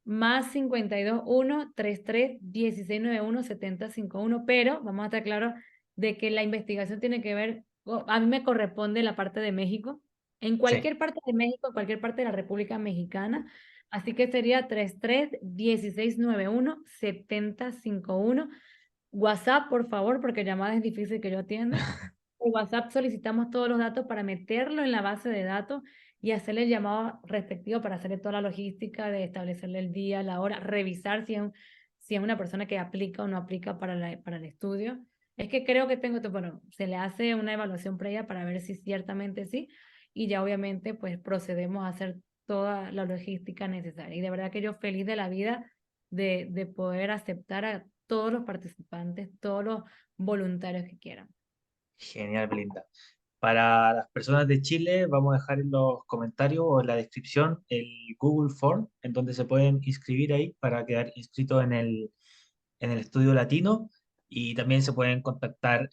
Speaker 2: más 521-33-1691-7051, pero vamos a estar claros de que la investigación tiene que ver, a mí me corresponde la parte de México, en
Speaker 1: Sí,
Speaker 2: cualquier parte de México, en cualquier parte de la República Mexicana, así que sería 33-1691-7051. WhatsApp, por favor, porque llamada es difícil que yo atienda. En WhatsApp solicitamos todos los datos para meterlo en la base de datos y hacerle el llamado respectivo para hacerle toda la logística de establecerle el día, la hora, revisar si es una persona que aplica o no aplica para el estudio. Es que creo que bueno, se le hace una evaluación previa para ver si ciertamente sí, y ya obviamente pues procedemos a hacer toda la logística necesaria. Y de verdad que yo feliz de la vida de poder aceptar a todos los participantes, todos los voluntarios que quieran.
Speaker 1: genial, Belinda. Para las personas de Chile, vamos a dejar en los comentarios o en la descripción el Google Form, en donde se pueden inscribir ahí para quedar inscritos en el estudio latino. Y también se pueden contactar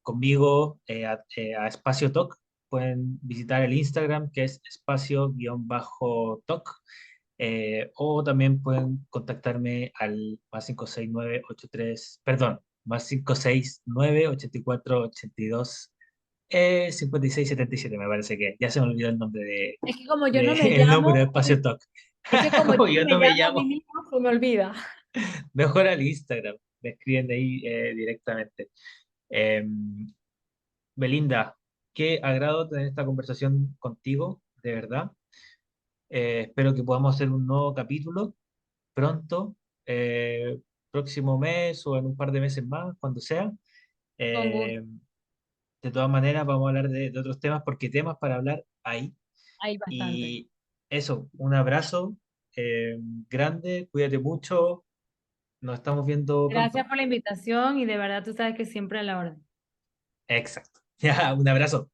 Speaker 1: conmigo a Espacio Talk. Pueden visitar el Instagram que es espacio-talk. O también pueden contactarme al más 56983 perdón, más 569-8482 5677 me parece que. Ya se me olvidó el nombre
Speaker 2: Es que como yo
Speaker 1: de
Speaker 2: no me
Speaker 1: el número de
Speaker 2: llamo,
Speaker 1: Espacio Talk.
Speaker 2: es que como yo
Speaker 1: Como
Speaker 2: no
Speaker 1: yo
Speaker 2: me
Speaker 1: no me
Speaker 2: llamo a mí
Speaker 1: llamo,
Speaker 2: mismo, se me olvida.
Speaker 1: mejor al Instagram. Me escriben de ahí directamente. Eh, Belinda, qué agrado tener esta conversación contigo, de verdad. Espero que podamos hacer un nuevo capítulo pronto, eh, próximo mes o en un par de meses más, cuando sea.
Speaker 2: Con gusto,
Speaker 1: Eh, de todas maneras, vamos a hablar de otros temas porque temas para hablar hay.
Speaker 2: hay bastante.
Speaker 1: Y eso, un abrazo grande, cuídate mucho, nos estamos viendo
Speaker 2: Gracias
Speaker 1: pronto.
Speaker 2: por la invitación y de verdad tú sabes que siempre a la orden.
Speaker 1: Exacto.
Speaker 3: Ya, un abrazo.